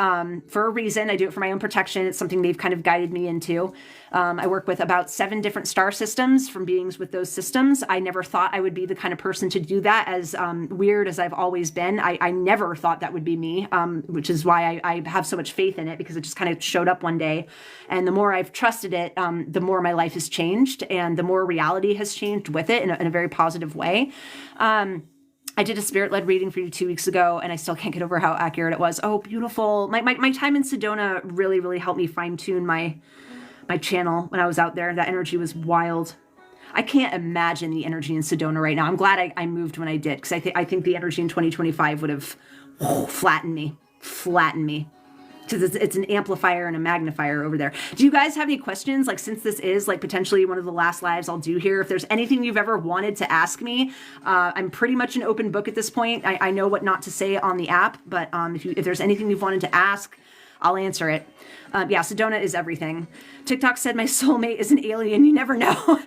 For a reason, I do it for my own protection. It's something they've kind of guided me into. I work with about 7 different star systems from beings with those systems. I never thought I would be the kind of person to do that, as weird as I've always been. I never thought that would be me, which is why I have so much faith in it, because it just kind of showed up one day. And the more I've trusted it, the more my life has changed, and the more reality has changed with it in a very positive way. I did a spirit-led reading for you 2 weeks ago, and I still can't get over how accurate it was. Oh, beautiful. My time in Sedona really, really helped me fine-tune my channel when I was out there. That energy was wild. I can't imagine the energy in Sedona right now. I'm glad I moved when I did, because I think the energy in 2025 would have flattened me. Because it's an amplifier and a magnifier over there. Do you guys have any questions? Like, since this is like potentially one of the last lives I'll do here, if there's anything you've ever wanted to ask me, I'm pretty much an open book at this point. I know what not to say on the app, but if there's anything you've wanted to ask, I'll answer it. Yeah, Sedona is everything. TikTok said my soulmate is an alien. You never know.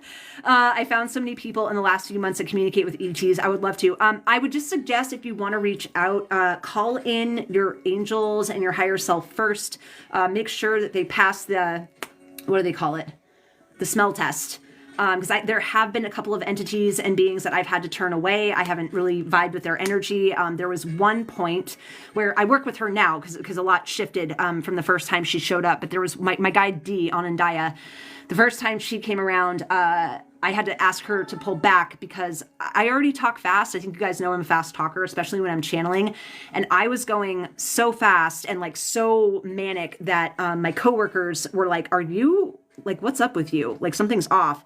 I found so many people in the last few months that communicate with ETs. I would love to. I would just suggest, if you want to reach out, call in your angels and your higher self first. Make sure that they pass the, what do they call it? The smell test. Because there have been a couple of entities and beings that I've had to turn away. I haven't really vibed with their energy. There was one point where I work with her now, because a lot shifted from the first time she showed up. But there was my guide D, Anandaya. The first time she came around, I had to ask her to pull back, because I already talk fast. I think you guys know I'm a fast talker, especially when I'm channeling. And I was going so fast and like so manic that my coworkers were like, "Are you, like, what's up with you? Like, something's off."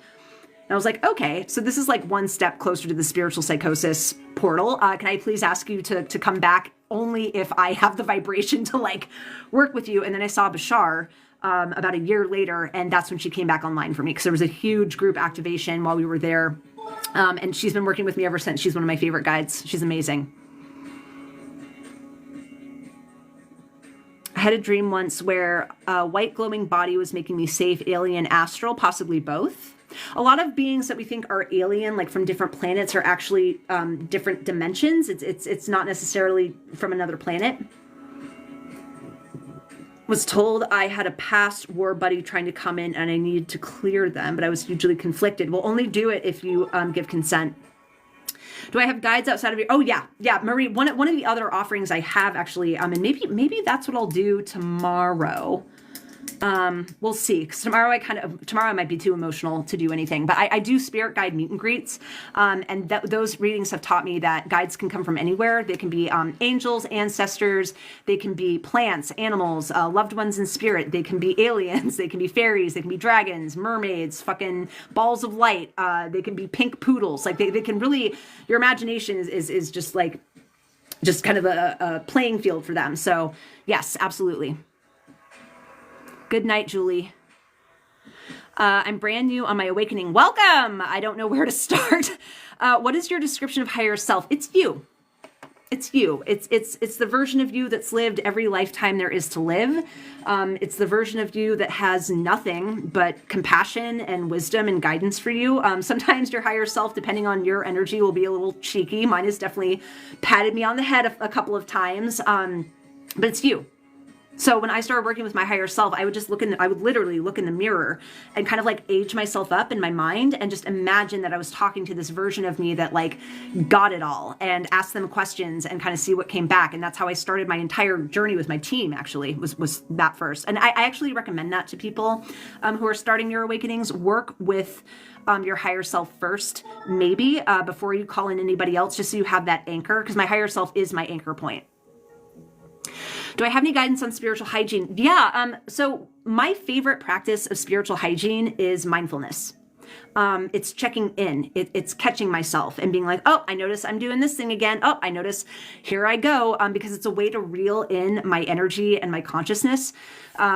And I was like, okay, so this is like one step closer to the spiritual psychosis portal. Can I please ask you to come back only if I have the vibration to like work with you? And then I saw Bashar about a year later, and that's when she came back online for me, because there was a huge group activation while we were there. And she's been working with me ever since. She's one of my favorite guides. She's amazing. I had a dream once where a white glowing body was making me safe, alien, astral, possibly both. A lot of beings that we think are alien, like from different planets, are actually different dimensions. It's not necessarily from another planet. Was told I had a past war buddy trying to come in and I needed to clear them, but I was hugely conflicted. We'll only do it if you give consent. Do I have guides outside of your? Oh yeah, Marie. One of the other offerings I have actually, and maybe that's what I'll do tomorrow. We'll see, because tomorrow I might be too emotional to do anything, but I do spirit guide meet and greets. And those readings have taught me that guides can come from anywhere. They can be, angels, ancestors, they can be plants, animals, loved ones in spirit. They can be aliens, they can be fairies, they can be dragons, mermaids, fucking balls of light. They can be pink poodles. Like they can really, your imagination is just like, just kind of a playing field for them. So yes, absolutely. Good night, Julie. I'm brand new on my awakening. Welcome. I don't know where to start. What is your description of higher self? It's you. It's you. It's the version of you that's lived every lifetime there is to live. It's the version of you that has nothing but compassion and wisdom and guidance for you. Sometimes your higher self, depending on your energy, will be a little cheeky. Mine has definitely patted me on the head a couple of times. But it's you. So when I started working with my higher self, I would literally look in the mirror and kind of like age myself up in my mind and just imagine that I was talking to this version of me that like got it all, and ask them questions and kind of see what came back. And that's how I started my entire journey with my team, actually, was that first. And I actually recommend that to people who are starting your awakenings. Work with your higher self first, maybe before you call in anybody else, just so you have that anchor, because my higher self is my anchor point. Do I have any guidance on spiritual hygiene? Yeah. So my favorite practice of spiritual hygiene is mindfulness. It's checking in. It's catching myself and being like, oh, I notice I'm doing this thing again. Oh, I notice, here I go. Because it's a way to reel in my energy and my consciousness.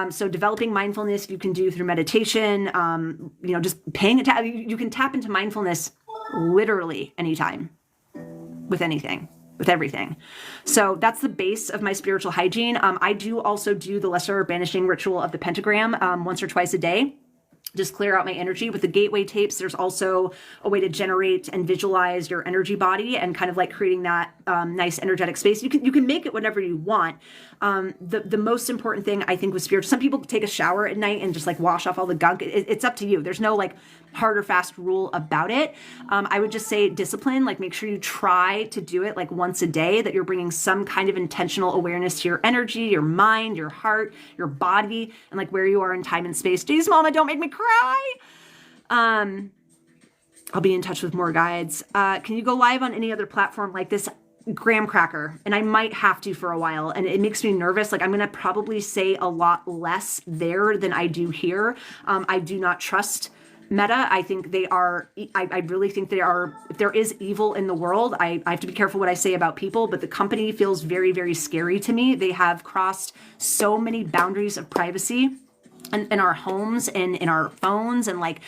So developing mindfulness you can do through meditation, just paying attention. You can tap into mindfulness literally anytime with anything. With everything. So that's the base of my spiritual hygiene. I do also do the lesser banishing ritual of the pentagram once or twice a day. Just clear out my energy. With the gateway tapes, there's also a way to generate and visualize your energy body and kind of like creating that nice energetic space. You can make it whatever you want. The most important thing I think with spiritual, some people take a shower at night and just like wash off all the gunk. It's up to you. There's no like hard or fast rule about it. I would just say discipline, like make sure you try to do it like once a day, that you're bringing some kind of intentional awareness to your energy, your mind, your heart, your body, and like where you are in time and space. Jeez, mama, don't make me cry. I'll be in touch with more guides. Can you go live on any other platform like this? Graham Cracker, and I might have to for a while, and it makes me nervous. Like I'm gonna probably say a lot less there than I do here. I do not trust Meta. I think they are, I really think they are, if there is evil in the world, I have to be careful what I say about people, but the company feels very, very scary to me. They have crossed so many boundaries of privacy in our homes and in our phones, and like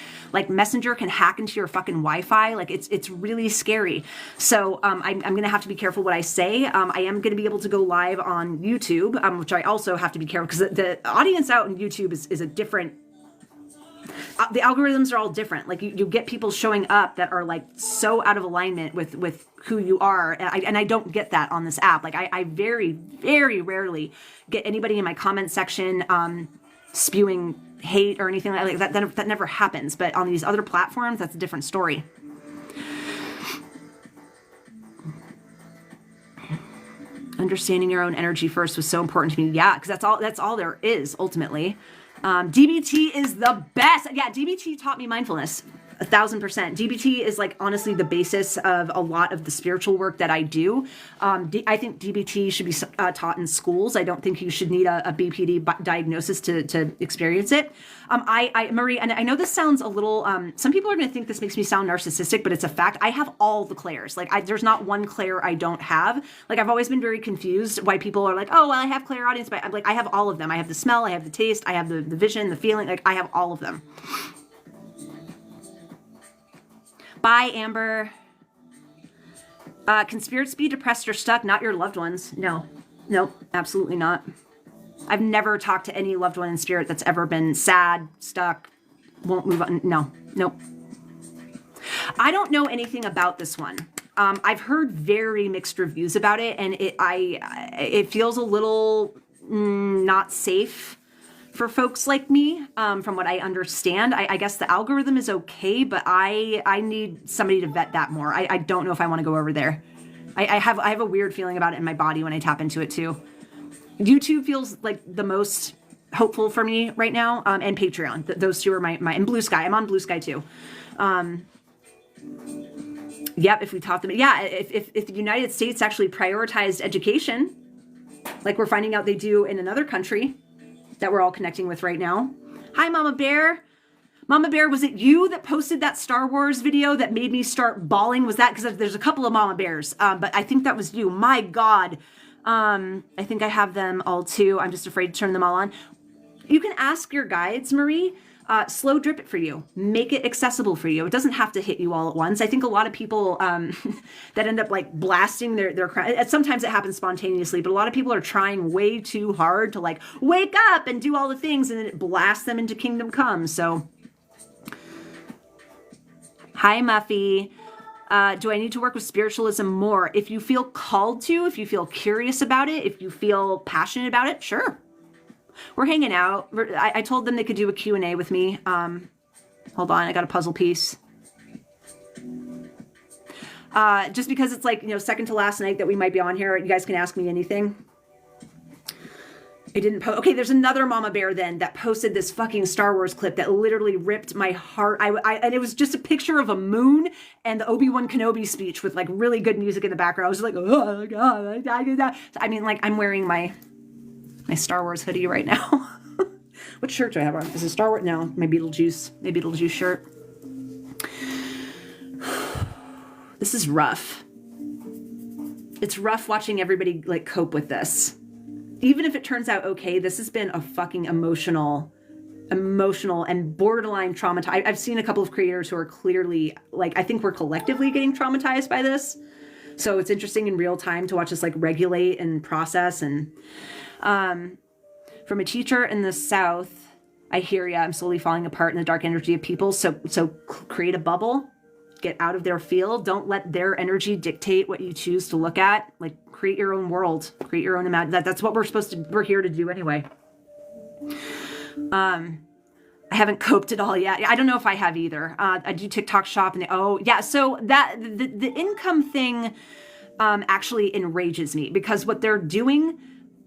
Messenger can hack into your fucking Wi-Fi. Like it's really scary. So I'm gonna have to be careful what I say. I am gonna be able to go live on YouTube, which I also have to be careful, because the audience out on YouTube is a different. The algorithms are all different. Like you get people showing up that are like so out of alignment with who you are, and I don't get that on this app. Like I very, very rarely get anybody in my comment section spewing hate or anything like that. That never happens. But on these other platforms, that's a different story. Understanding your own energy first was so important to me. Yeah, because that's all there is ultimately. DBT is the best. Yeah, DBT taught me mindfulness. 1,000%. DBT is like honestly the basis of a lot of the spiritual work that I do. I think DBT should be taught in schools. I don't think you should need a BPD diagnosis to experience it. Marie, and I know this sounds a little, some people are going to think this makes me sound narcissistic, but it's a fact. I have all the clairs. Like there's not one clair I don't have. Like I've always been very confused why people are like, oh, well, I have clairaudience, but I'm like, I have all of them. I have the smell, I have the taste, I have the vision, the feeling, like I have all of them. Bye, Amber. Can spirits be depressed or stuck? Not your loved ones. No, absolutely not. I've never talked to any loved one in spirit that's ever been sad, stuck, won't move on. No, nope. I don't know anything about this one. I've heard very mixed reviews about it, and it feels a little not safe for folks like me, from what I understand. I guess the algorithm is okay, but I need somebody to vet that more. I don't know if I want to go over there. I have a weird feeling about it in my body when I tap into it too. YouTube feels like the most hopeful for me right now, and Patreon. Those two are my and Blue Sky. I'm on Blue Sky too. Yep, if we taught them, yeah, if the United States actually prioritized education, like we're finding out they do in another country that we're all connecting with right now. Hi, Mama Bear. Mama Bear, was it you that posted that Star Wars video that made me start bawling? Was that, because there's a couple of Mama Bears, but I think that was you. My God. I think I have them all too. I'm just afraid to turn them all on. You can ask your guides, Marie. Slow drip it for you. Make it accessible for you. It doesn't have to hit you all at once. I think a lot of people that end up like blasting their sometimes it happens spontaneously, but a lot of people are trying way too hard to like wake up and do all the things, and then it blasts them into Kingdom Come. So, hi, Muffy. Do I need to work with spiritualism more? If you feel called to, if you feel curious about it, if you feel passionate about it, sure. We're hanging out. I told them they could do a Q&A with me. Hold on, I got a puzzle piece. Just because it's like, you know, second to last night that we might be on here, you guys can ask me anything. I didn't post. Okay, there's another mama bear then that posted this fucking Star Wars clip that literally ripped my heart. And it was just a picture of a moon and the Obi-Wan Kenobi speech with like really good music in the background. I was just like, oh God. I mean, like I'm wearing my Star Wars hoodie right now. What shirt do I have on? Is it Star Wars? No, my Beetlejuice shirt. This is rough. It's rough watching everybody like cope with this. Even if it turns out okay, this has been a fucking emotional and borderline traumatized. I've seen a couple of creators who are clearly like, I think we're collectively getting traumatized by this. So it's interesting in real time to watch us like regulate and process. And from a teacher in the South, I hear ya. I'm slowly falling apart in the dark energy of people. So create a bubble. Get out of their field. Don't let their energy dictate what you choose to look at. Like create your own world, create your own that's what we're here to do anyway. I haven't coped at all yet. I don't know if I have either. I do TikTok shop and so that the income thing actually enrages me because what they're doing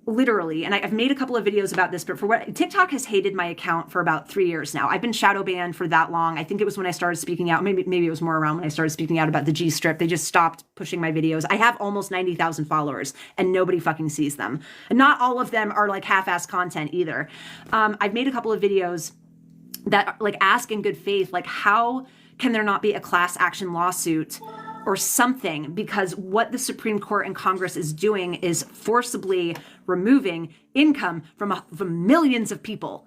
literally, and I've made a couple of videos about this, but for what TikTok has hated my account for about 3 years now. I've been shadow banned for that long. I think it was when I started speaking out. Maybe it was more around when I started speaking out about the G strip. They just stopped pushing my videos. I have almost 90,000 followers and nobody fucking sees them. And not all of them are like half-ass content either. I've made a couple of videos that like ask in good faith, like how can there not be a class action lawsuit or something, because what the Supreme Court and Congress is doing is forcibly removing income from millions of people.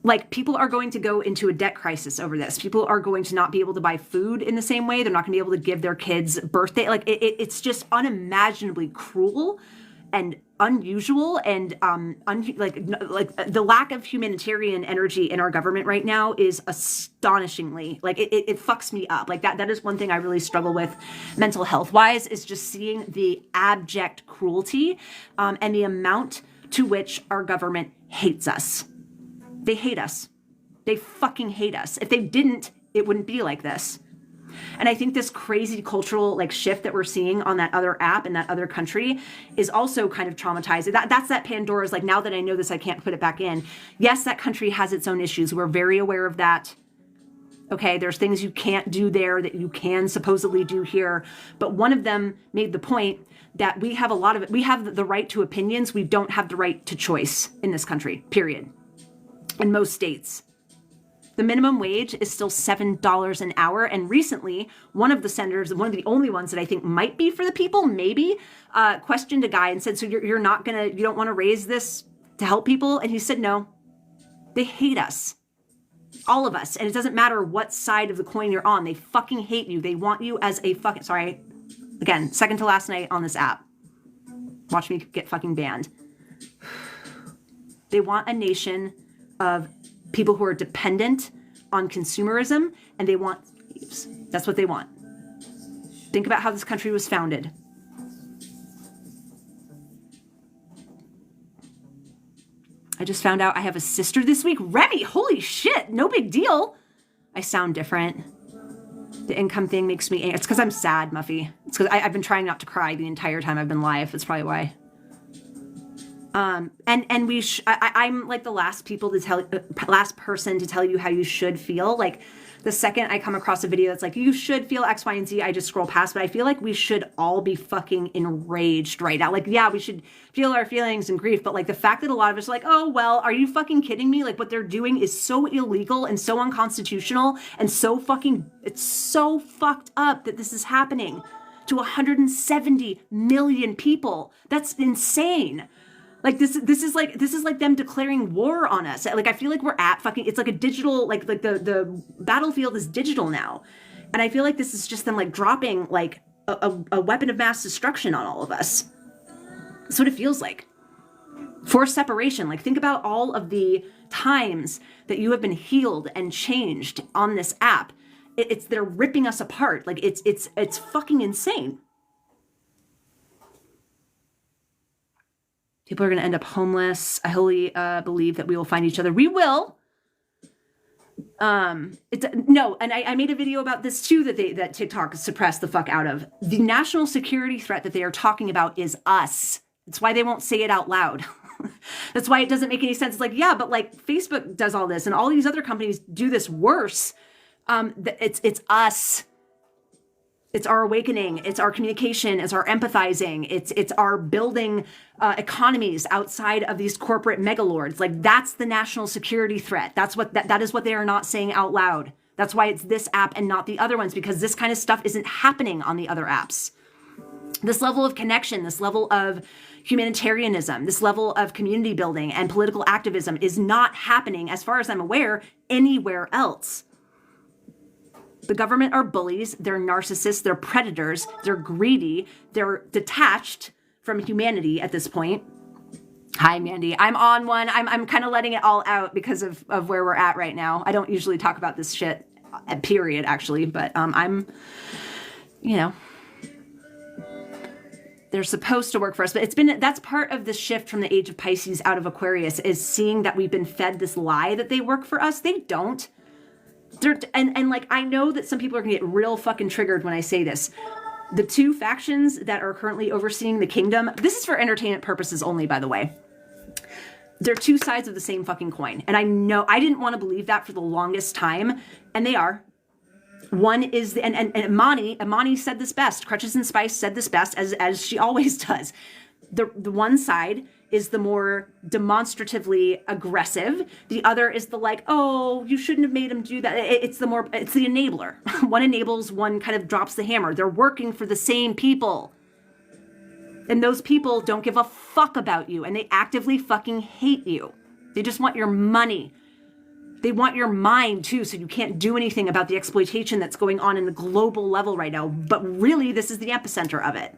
Like people are going to go into a debt crisis over this. People are going to not be able to buy food in the same way. They're not going to be able to give their kids birthday. Like it's just unimaginably cruel and unusual, and like the lack of humanitarian energy in our government right now is astonishingly like it fucks me up. Like that is one thing I really struggle with mental health wise, is just seeing the abject cruelty and the amount to which our government hates us. They hate us. They fucking hate us. If they didn't, it wouldn't be like this. And I think this crazy cultural like shift that we're seeing on that other app in that other country is also kind of traumatizing. That's that Pandora's like, now that I know this, I can't put it back in. Yes, that country has its own issues. We're very aware of that. Okay, there's things you can't do there that you can supposedly do here. But one of them made the point that we have we have the right to opinions. We don't have the right to choice in this country, period. In most states. The minimum wage is still $7 an hour. And recently, one of the senators, one of the only ones that I think might be for the people, maybe, questioned a guy and said, so you don't want to raise this to help people? And he said, no, they hate us. All of us. And it doesn't matter what side of the coin you're on. They fucking hate you. They want you as a fucking, sorry, again, second to last night on this app. Watch me get fucking banned. They want a nation of people who are dependent on consumerism, and they want thieves. That's what they want. Think about how this country was founded. I just found out I have a sister this week. Remy, holy shit, no big deal. I sound different. The income thing makes me, it's because I'm sad, Muffy. It's because I've been trying not to cry the entire time I've been live. That's probably why. I'm like the last person to tell you how you should feel. Like the second I come across a video that's like, you should feel X, Y, and Z, I just scroll past, but I feel like we should all be fucking enraged right now. Like, yeah, we should feel our feelings and grief, but like the fact that a lot of us are like, oh, well, are you fucking kidding me? Like what they're doing is so illegal and so unconstitutional and so fucking, it's so fucked up that this is happening to 170 million people. That's insane. Like this is like them declaring war on us. Like I feel like we're at fucking, it's like a digital, like the battlefield is digital now. And I feel like this is just them like dropping like a weapon of mass destruction on all of us. That's what it feels like. Forced separation. Like think about all of the times that you have been healed and changed on this app. They're ripping us apart. Like it's fucking insane. People are going to end up homeless. I wholly believe that we will find each other. We will. No, and I made a video about this too, that TikTok suppressed the fuck out of. The national security threat that they are talking about is us. That's why they won't say it out loud. That's why it doesn't make any sense. It's like, yeah, but like Facebook does all this and all these other companies do this worse. It's us. It's our awakening. It's our communication. It's our empathizing. It's our building economies outside of these corporate megalords. Like that's the national security threat. That is what they are not saying out loud. That's why it's this app and not the other ones, because this kind of stuff isn't happening on the other apps. This level of connection, this level of humanitarianism, this level of community building and political activism is not happening, as far as I'm aware, anywhere else. The government are bullies, they're narcissists, they're predators, they're greedy, they're detached from humanity at this point. Hi, Mandy. I'm on one. I'm kind of letting it all out because of where we're at right now. I don't usually talk about this shit, period, actually, but I'm, they're supposed to work for us, but that's part of the shift from the age of Pisces out of Aquarius, is seeing that we've been fed this lie that they work for us. They don't. And like, I know that some people are gonna get real fucking triggered when I say this. The two factions that are currently overseeing the kingdom, this is for entertainment purposes only, by the way. They're two sides of the same fucking coin. And I know I didn't want to believe that for the longest time. And they are. One is, and Imani said this best. Crutches and Spice said this best, as she always does. The one side is the more demonstratively aggressive. The other is the like, oh, you shouldn't have made him do that. It's the enabler. One enables, one kind of drops the hammer. They're working for the same people. And those people don't give a fuck about you, and they actively fucking hate you. They just want your money. They want your mind too, so you can't do anything about the exploitation that's going on in the global level right now. But really, this is the epicenter of it.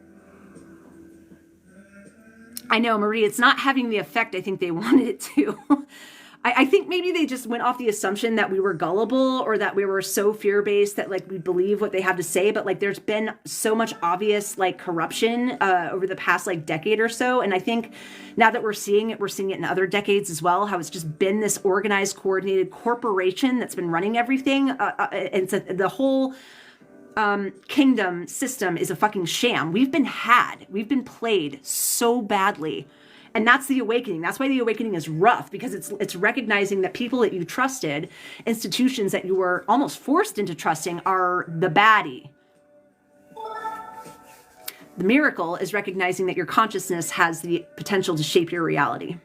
I know, Marie, it's not having the effect I think they wanted it to. I think maybe they just went off the assumption that we were gullible, or that we were so fear-based that like we believe what they have to say. But like there's been so much obvious like corruption over the past like decade or so. And I think now that we're seeing it in other decades as well, how it's just been this organized, coordinated corporation that's been running everything. And so the whole kingdom system is a fucking sham. We've been played so badly. And that's the awakening. That's why the awakening is rough, because it's recognizing that people that you trusted, institutions that you were almost forced into trusting, are the baddie. The miracle is recognizing that your consciousness has the potential to shape your reality.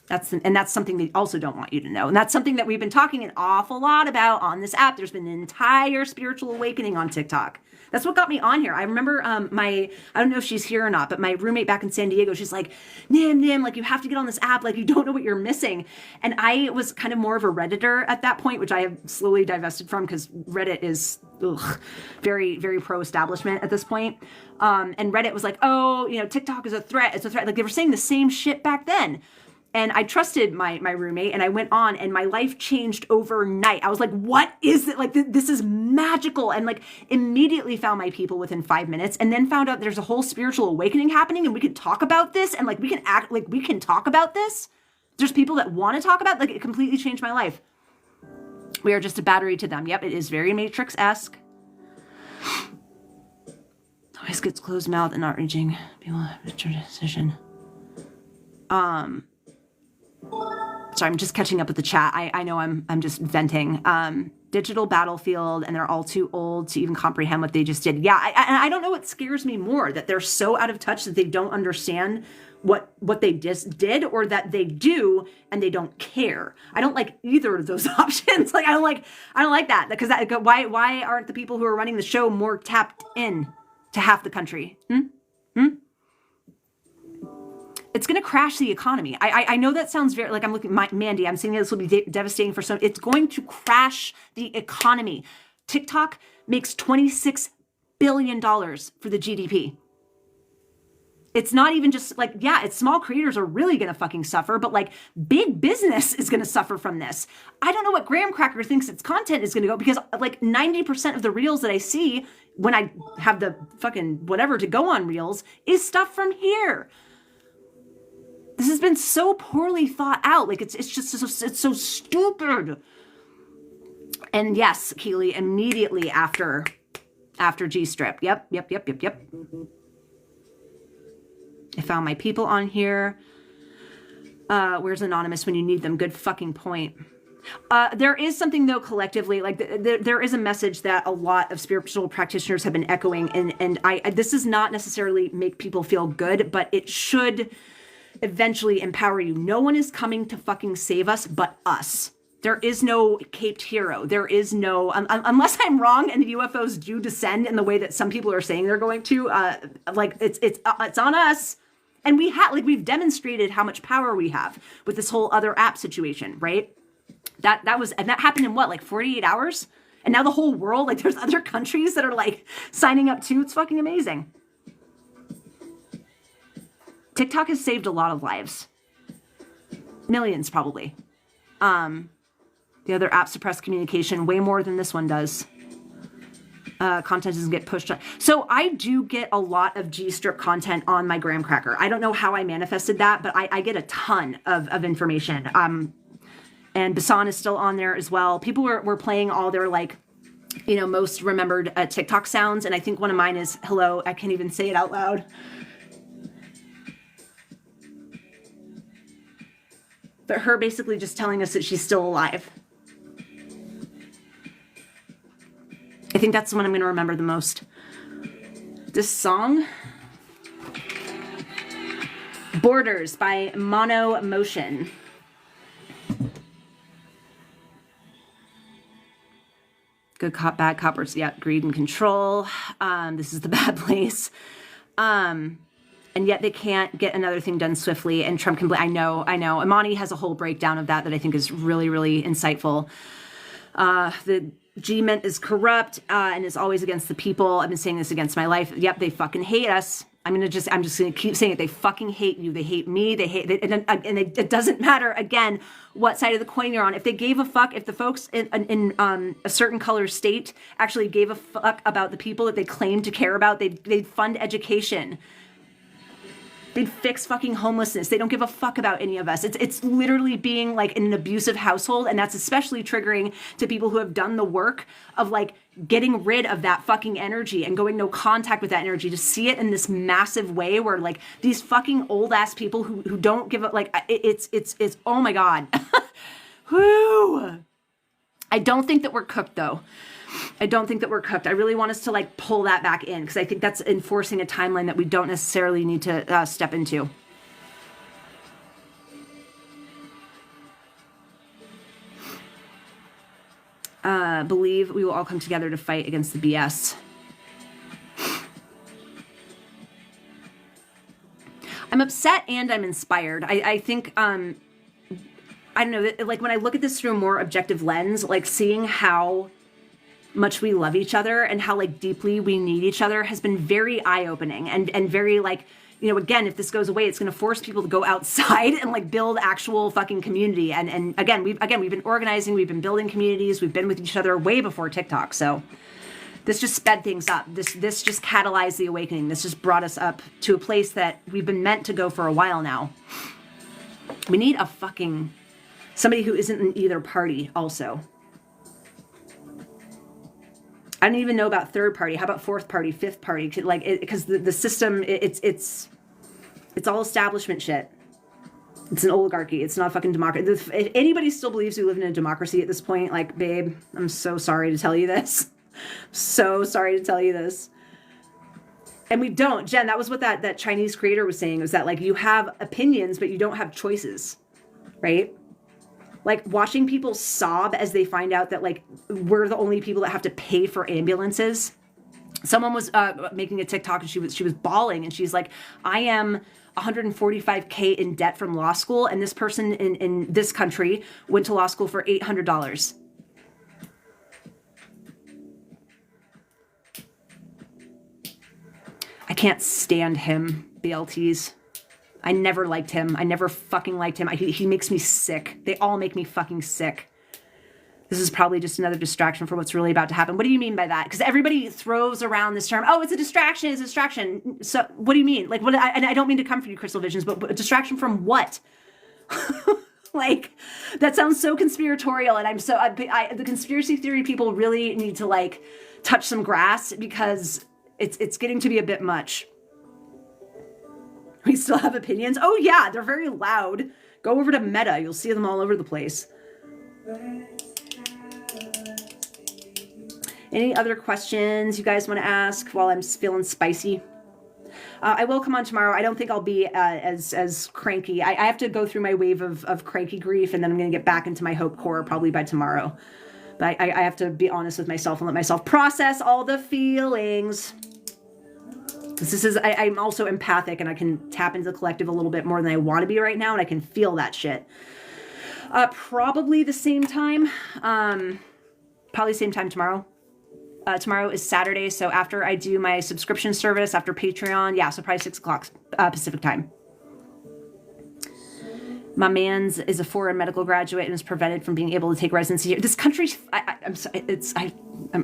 That's something they also don't want you to know. And that's something that we've been talking an awful lot about on this app. There's been an entire spiritual awakening on TikTok. That's what got me on here. I remember I don't know if she's here or not, but my roommate back in San Diego, she's like, Nim, like you have to get on this app. Like you don't know what you're missing. And I was kind of more of a Redditor at that point, which I have slowly divested from because Reddit is very, very pro-establishment at this point. And Reddit was like, oh, TikTok is a threat. It's a threat. Like they were saying the same shit back then. And I trusted my roommate, and I went on, and my life changed overnight. I was like, what is it? Like, this is magical. And like immediately found my people within 5 minutes, and then found out there's a whole spiritual awakening happening, and we can talk about this, and like we can act like we can talk about this. There's people that want to talk about it. Like it completely changed my life. We are just a battery to them. Yep, it is very Matrix-esque. Always gets closed mouth and not reaching people have a decision. Sorry, I'm just catching up with the chat. I know I'm just venting. Digital battlefield, and they're all too old to even comprehend what they just did. Yeah, I don't know what scares me more, that they're so out of touch that they don't understand what they just did, or that they do and they don't care. I don't like either of those options. Like I don't like that, because why aren't the people who are running the show more tapped in to half the country? It's going to crash the economy. I know that sounds very, like I'm looking, Mandy, I'm saying this will be devastating for some. It's going to crash the economy. TikTok makes $26 billion for the GDP. It's not even just like, yeah, it's small creators are really going to fucking suffer, but like big business is going to suffer from this. I don't know what Graham Cracker thinks its content is going to go, because like 90% of the reels that I see when I have the fucking whatever to go on reels is stuff from here. This has been so poorly thought out. Like it's so stupid. And yes, Keely, immediately after G-strip. Yep. I found my people on here. Where's Anonymous when you need them? Good fucking point. There is something though collectively, like there is a message that a lot of spiritual practitioners have been echoing, and this does not necessarily make people feel good, but it should eventually empower you. No one is coming to fucking save us but us. There is no caped hero. There is no, unless I'm wrong and the UFOs do descend in the way that some people are saying they're going to, like it's on us. And we've demonstrated how much power we have with this whole other app situation, right? That happened in what, like 48 hours? And now the whole world, like there's other countries that are like signing up too. It's fucking amazing. TikTok has saved a lot of lives. Millions, probably. The other app suppress communication way more than this one does. Content doesn't get pushed on. So I do get a lot of G-strip content on my graham cracker. I don't know how I manifested that, but I get a ton of information. And Basan is still on there as well. People were playing all their like, you know, most remembered TikTok sounds. And I think one of mine is, hello, I can't even say it out loud. But her basically just telling us that she's still alive. I think that's the one I'm going to remember the most. This song, Borders by Mono Motion. Good cop, bad coppers. Yeah, greed and control. This is the bad place. And yet they can't get another thing done swiftly. And Trump can blame. I know. Imani has a whole breakdown of that I think is really, really insightful. The G-ment is corrupt and is always against the people. I've been saying this against my life. Yep, they fucking hate us. I'm just gonna keep saying it. They fucking hate you. They hate me. It doesn't matter again what side of the coin you're on. If they gave a fuck, if the folks in a certain color state actually gave a fuck about the people that they claim to care about, they'd fund education. They'd fix fucking homelessness. They don't give a fuck about any of us. It's literally being like in an abusive household, and that's especially triggering to people who have done the work of like getting rid of that fucking energy and going no contact with that energy, to see it in this massive way where like these fucking old ass people who don't give a like it's oh my god. Whoo! I don't think that we're cooked though. I don't think that we're cooked. I really want us to like pull that back in, because I think that's enforcing a timeline that we don't necessarily need to step into. Believe we will all come together to fight against the BS. I'm upset and I'm inspired. I think, I don't know, like when I look at this through a more objective lens, like seeing how much we love each other and how like deeply we need each other has been very eye-opening and very like, you know, again, if this goes away, it's going to force people to go outside and like build actual fucking community. And again, we've been organizing, we've been building communities, we've been with each other way before TikTok. So this just sped things up. This just catalyzed the awakening. This just brought us up to a place that we've been meant to go for a while now. We need a fucking somebody who isn't in either party also. I don't even know about third party. How about fourth party, fifth party? Like, because the system, it's all establishment shit. It's an oligarchy. It's not a fucking democracy. If anybody still believes we live in a democracy at this point, like, babe, I'm so sorry to tell you this. So sorry to tell you this. And we don't. Jen, that was what that Chinese creator was saying, was that like you have opinions, but you don't have choices, right? Like watching people sob as they find out that like we're the only people that have to pay for ambulances. Someone was making a TikTok and she was bawling and she's like, I am $145K in debt from law school, and this person in this country went to law school for $800. I can't stand him, BLTs. I never liked him. I never fucking liked him. He makes me sick. They all make me fucking sick. This is probably just another distraction for what's really about to happen. What do you mean by that? Because everybody throws around this term, oh, it's a distraction, it's a distraction. So what do you mean? Like, what? And I don't mean to come for you, Crystal Visions, but a distraction from what? Like, that sounds so conspiratorial, and the conspiracy theory people really need to like touch some grass, because it's getting to be a bit much. We still have opinions. Oh yeah, they're very loud. Go over to Meta, you'll see them all over the place. Any other questions you guys want to ask while I'm feeling spicy? I will come on tomorrow. I don't think I'll be as cranky. I have to go through my wave of cranky grief, and then I'm going to get back into my hope core probably by tomorrow. But I have to be honest with myself and let myself process all the feelings. Because I'm also empathic, and I can tap into the collective a little bit more than I want to be right now, and I can feel that shit. Probably the same time. Probably same time tomorrow. Tomorrow is Saturday, so after I do my subscription service, after Patreon, yeah, so probably 6 o'clock Pacific time. My man's is a foreign medical graduate and is prevented from being able to take residency here. This country, I'm sorry,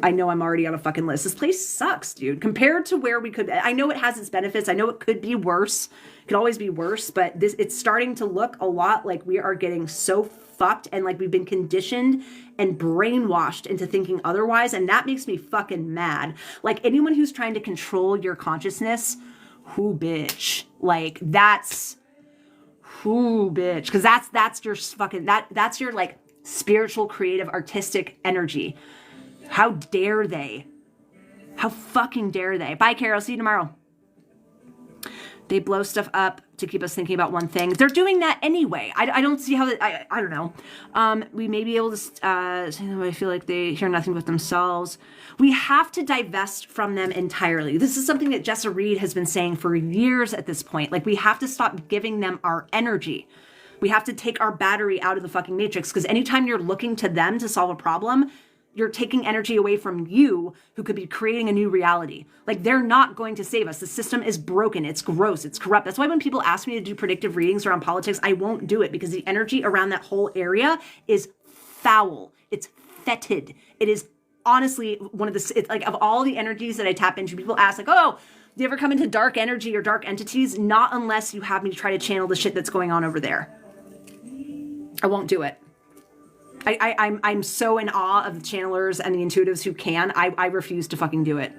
I know I'm already on a fucking list. This place sucks, dude. Compared to where we could, I know it has its benefits. I know it could be worse. It could always be worse, but it's starting to look a lot like we are getting so fucked, and like we've been conditioned and brainwashed into thinking otherwise, and that makes me fucking mad. Like, anyone who's trying to control your consciousness, who bitch? Like, that's who bitch, because that's your fucking that's your like spiritual, creative, artistic energy. How dare they? How fucking dare they? Bye, Carol. See you tomorrow. They blow stuff up to keep us thinking about one thing. They're doing that anyway. I don't see how I don't know. We may be able to say that I feel like they hear nothing but themselves. We have to divest from them entirely. This is something that Jessa Reed has been saying for years at this point. Like, we have to stop giving them our energy. We have to take our battery out of the fucking matrix, because anytime you're looking to them to solve a problem, you're taking energy away from you, who could be creating a new reality. Like, they're not going to save us. The system is broken. It's gross. It's corrupt. That's why when people ask me to do predictive readings around politics, I won't do it, because the energy around that whole area is foul. It's fetid. It is honestly one of the, it's like, of all the energies that I tap into, people ask like, oh, do you ever come into dark energy or dark entities? Not unless you have me try to channel the shit that's going on over there. I won't do it. I'm so in awe of the channelers and the intuitives who can. I refuse to fucking do it.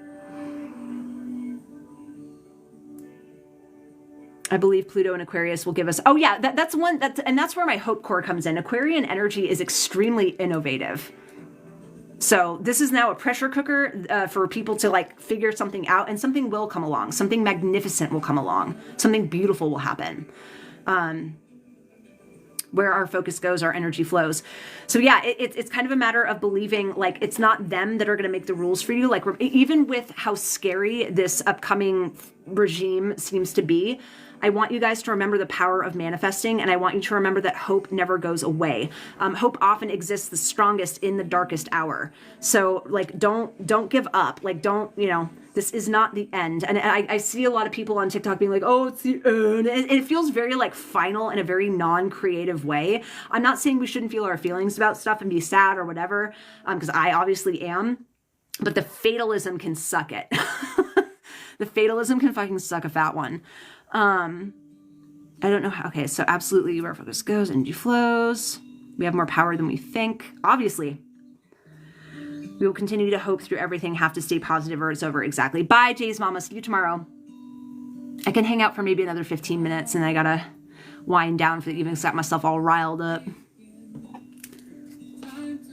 I believe Pluto and Aquarius will give us. Oh yeah, that's one. And that's where my hope core comes in. Aquarian energy is extremely innovative. So this is now a pressure cooker for people to like figure something out, and something will come along. Something magnificent will come along. Something beautiful will happen. Where our focus goes, our energy flows. So yeah, it's kind of a matter of believing like it's not them that are going to make the rules for you. Like, even with how scary this upcoming regime seems to be, I want you guys to remember the power of manifesting, and I want you to remember that hope never goes away. Hope often exists the strongest in the darkest hour. So like, don't give up. Like, don't, this is not the end. And I see a lot of people on TikTok being like, oh, it's the end. It feels very like final in a very non-creative way. I'm not saying we shouldn't feel our feelings about stuff and be sad or whatever, because I obviously am, but the fatalism can suck it. The fatalism can fucking suck a fat one. I don't know how. Okay, so absolutely where focus goes, energy flows. We have more power than we think. Obviously. We will continue to hope through everything, have to stay positive or it's over. Exactly. Bye, Jay's mama. See you tomorrow. I can hang out for maybe another 15 minutes, and I gotta wind down for the evening, got myself all riled up.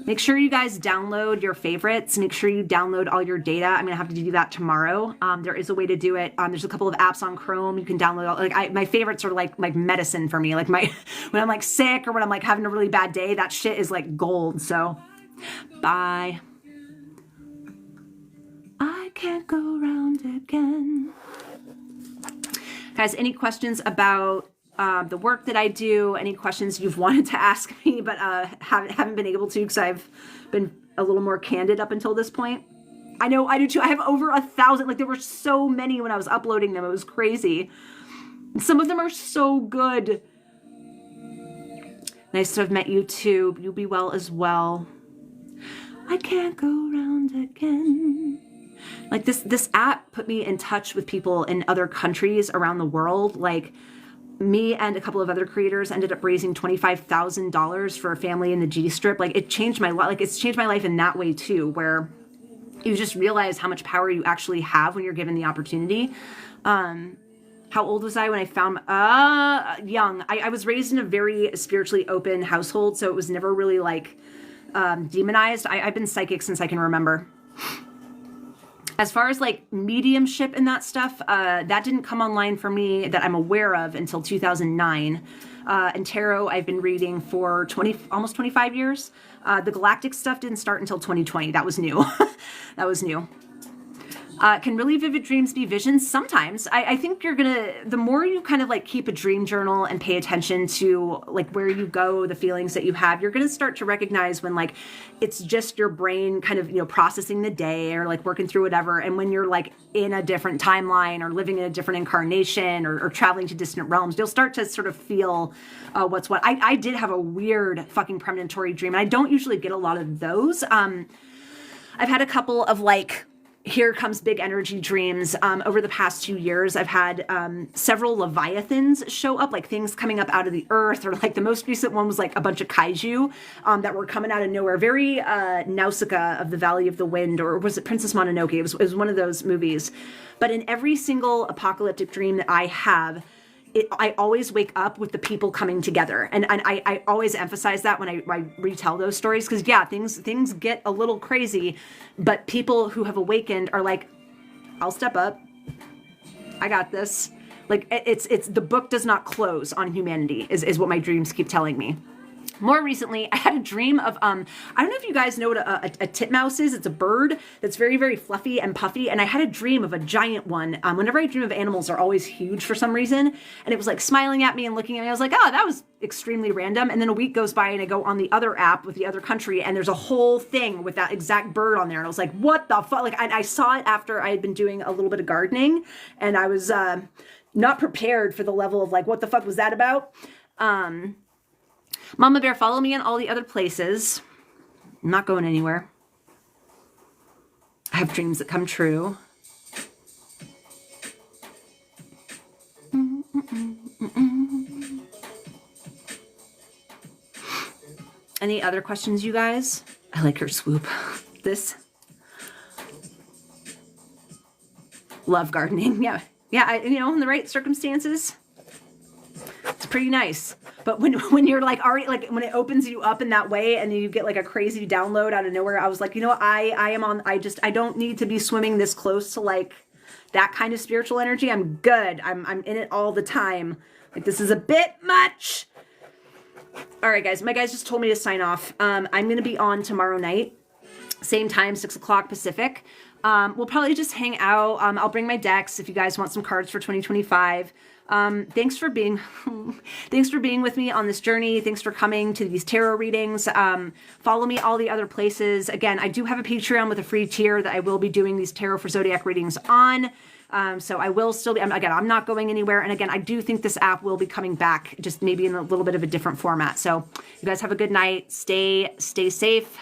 Make sure you guys download your favorites. Make sure you download all your data. I'm gonna have to do that tomorrow. There is a way to do it. There's a couple of apps on Chrome you can download. Like my favorites are like medicine for me. Like when I'm like sick or when I'm like having a really bad day, that shit is like gold. So, bye. I can't go round again. Guys, any questions about the work that I do? Any questions you've wanted to ask me but haven't been able to because I've been a little more candid up until this point? I know I do too. I have over 1,000. Like, there were so many when I was uploading them. It was crazy. And some of them are so good. Nice to have met you too. You'll be well as well. I can't go round again. Like this app put me in touch with people in other countries around the world. Like me and a couple of other creators ended up raising $25,000 for a family in the G Strip. Like it changed my life. Like it's changed my life in that way too, where you just realize how much power you actually have when you're given the opportunity. How old was I when I found, young. I was raised in a very spiritually open household, so it was never really like demonized. I've been psychic since I can remember. As far as like mediumship and that stuff, that didn't come online for me that I'm aware of until 2009. And tarot, I've been reading for almost 25 years. The galactic stuff didn't start until 2020. That was new. That was new. Can really vivid dreams be visions? Sometimes. I think the more you kind of like keep a dream journal and pay attention to like where you go, the feelings that you have, you're going to start to recognize when like it's just your brain kind of, you know, processing the day or like working through whatever. And when you're like in a different timeline or living in a different incarnation or traveling to distant realms, you'll start to sort of feel what's what. I did have a weird fucking premonitory dream, and I don't usually get a lot of those. I've had a couple of like, here comes big energy dreams. Over the past 2 years, I've had several Leviathans show up, like things coming up out of the earth, or like the most recent one was like a bunch of kaiju that were coming out of nowhere. Very Nausicaa of the Valley of the Wind, or was it Princess Mononoke? It was one of those movies. But in every single apocalyptic dream that I have, I always wake up with the people coming together. And I always emphasize that when I retell those stories, because yeah, things get a little crazy, but people who have awakened are like, I'll step up. I got this. Like it's the book does not close on humanity is what my dreams keep telling me. More recently, I had a dream of, I don't know if you guys know what a titmouse is. It's a bird that's very, very fluffy and puffy. And I had a dream of a giant one. Whenever I dream of animals, they're always huge for some reason. And it was like smiling at me and looking at me. I was like, oh, that was extremely random. And then a week goes by and I go on the other app with the other country and there's a whole thing with that exact bird on there. And I was like, what the fuck? Like I saw it after I had been doing a little bit of gardening and I was not prepared for the level of like, what the fuck was that about? Mama Bear, follow me in all the other places. I'm not going anywhere. I have dreams that come true. Any other questions, you guys? I like her swoop. This. Love gardening. Yeah. Yeah, in the right circumstances, it's pretty nice. But when you're like already, like when it opens you up in that way and you get like a crazy download out of nowhere, I was like, you know what, I don't need to be swimming this close to like that kind of spiritual energy. I'm good. I'm in it all the time. Like this is a bit much. All right, guys, my guys just told me to sign off. I'm going to be on tomorrow night, same time, 6 o'clock Pacific. We'll probably just hang out. I'll bring my decks if you guys want some cards for 2025. Thanks for being with me on this journey. Thanks for coming to these tarot readings. Follow me all the other places. Again, I do have a Patreon with a free tier that I will be doing these tarot for Zodiac readings on. So I will still be, again, I'm not going anywhere. And again, I do think this app will be coming back, just maybe in a little bit of a different format. So you guys have a good night. Stay safe.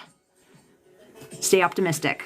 Stay optimistic.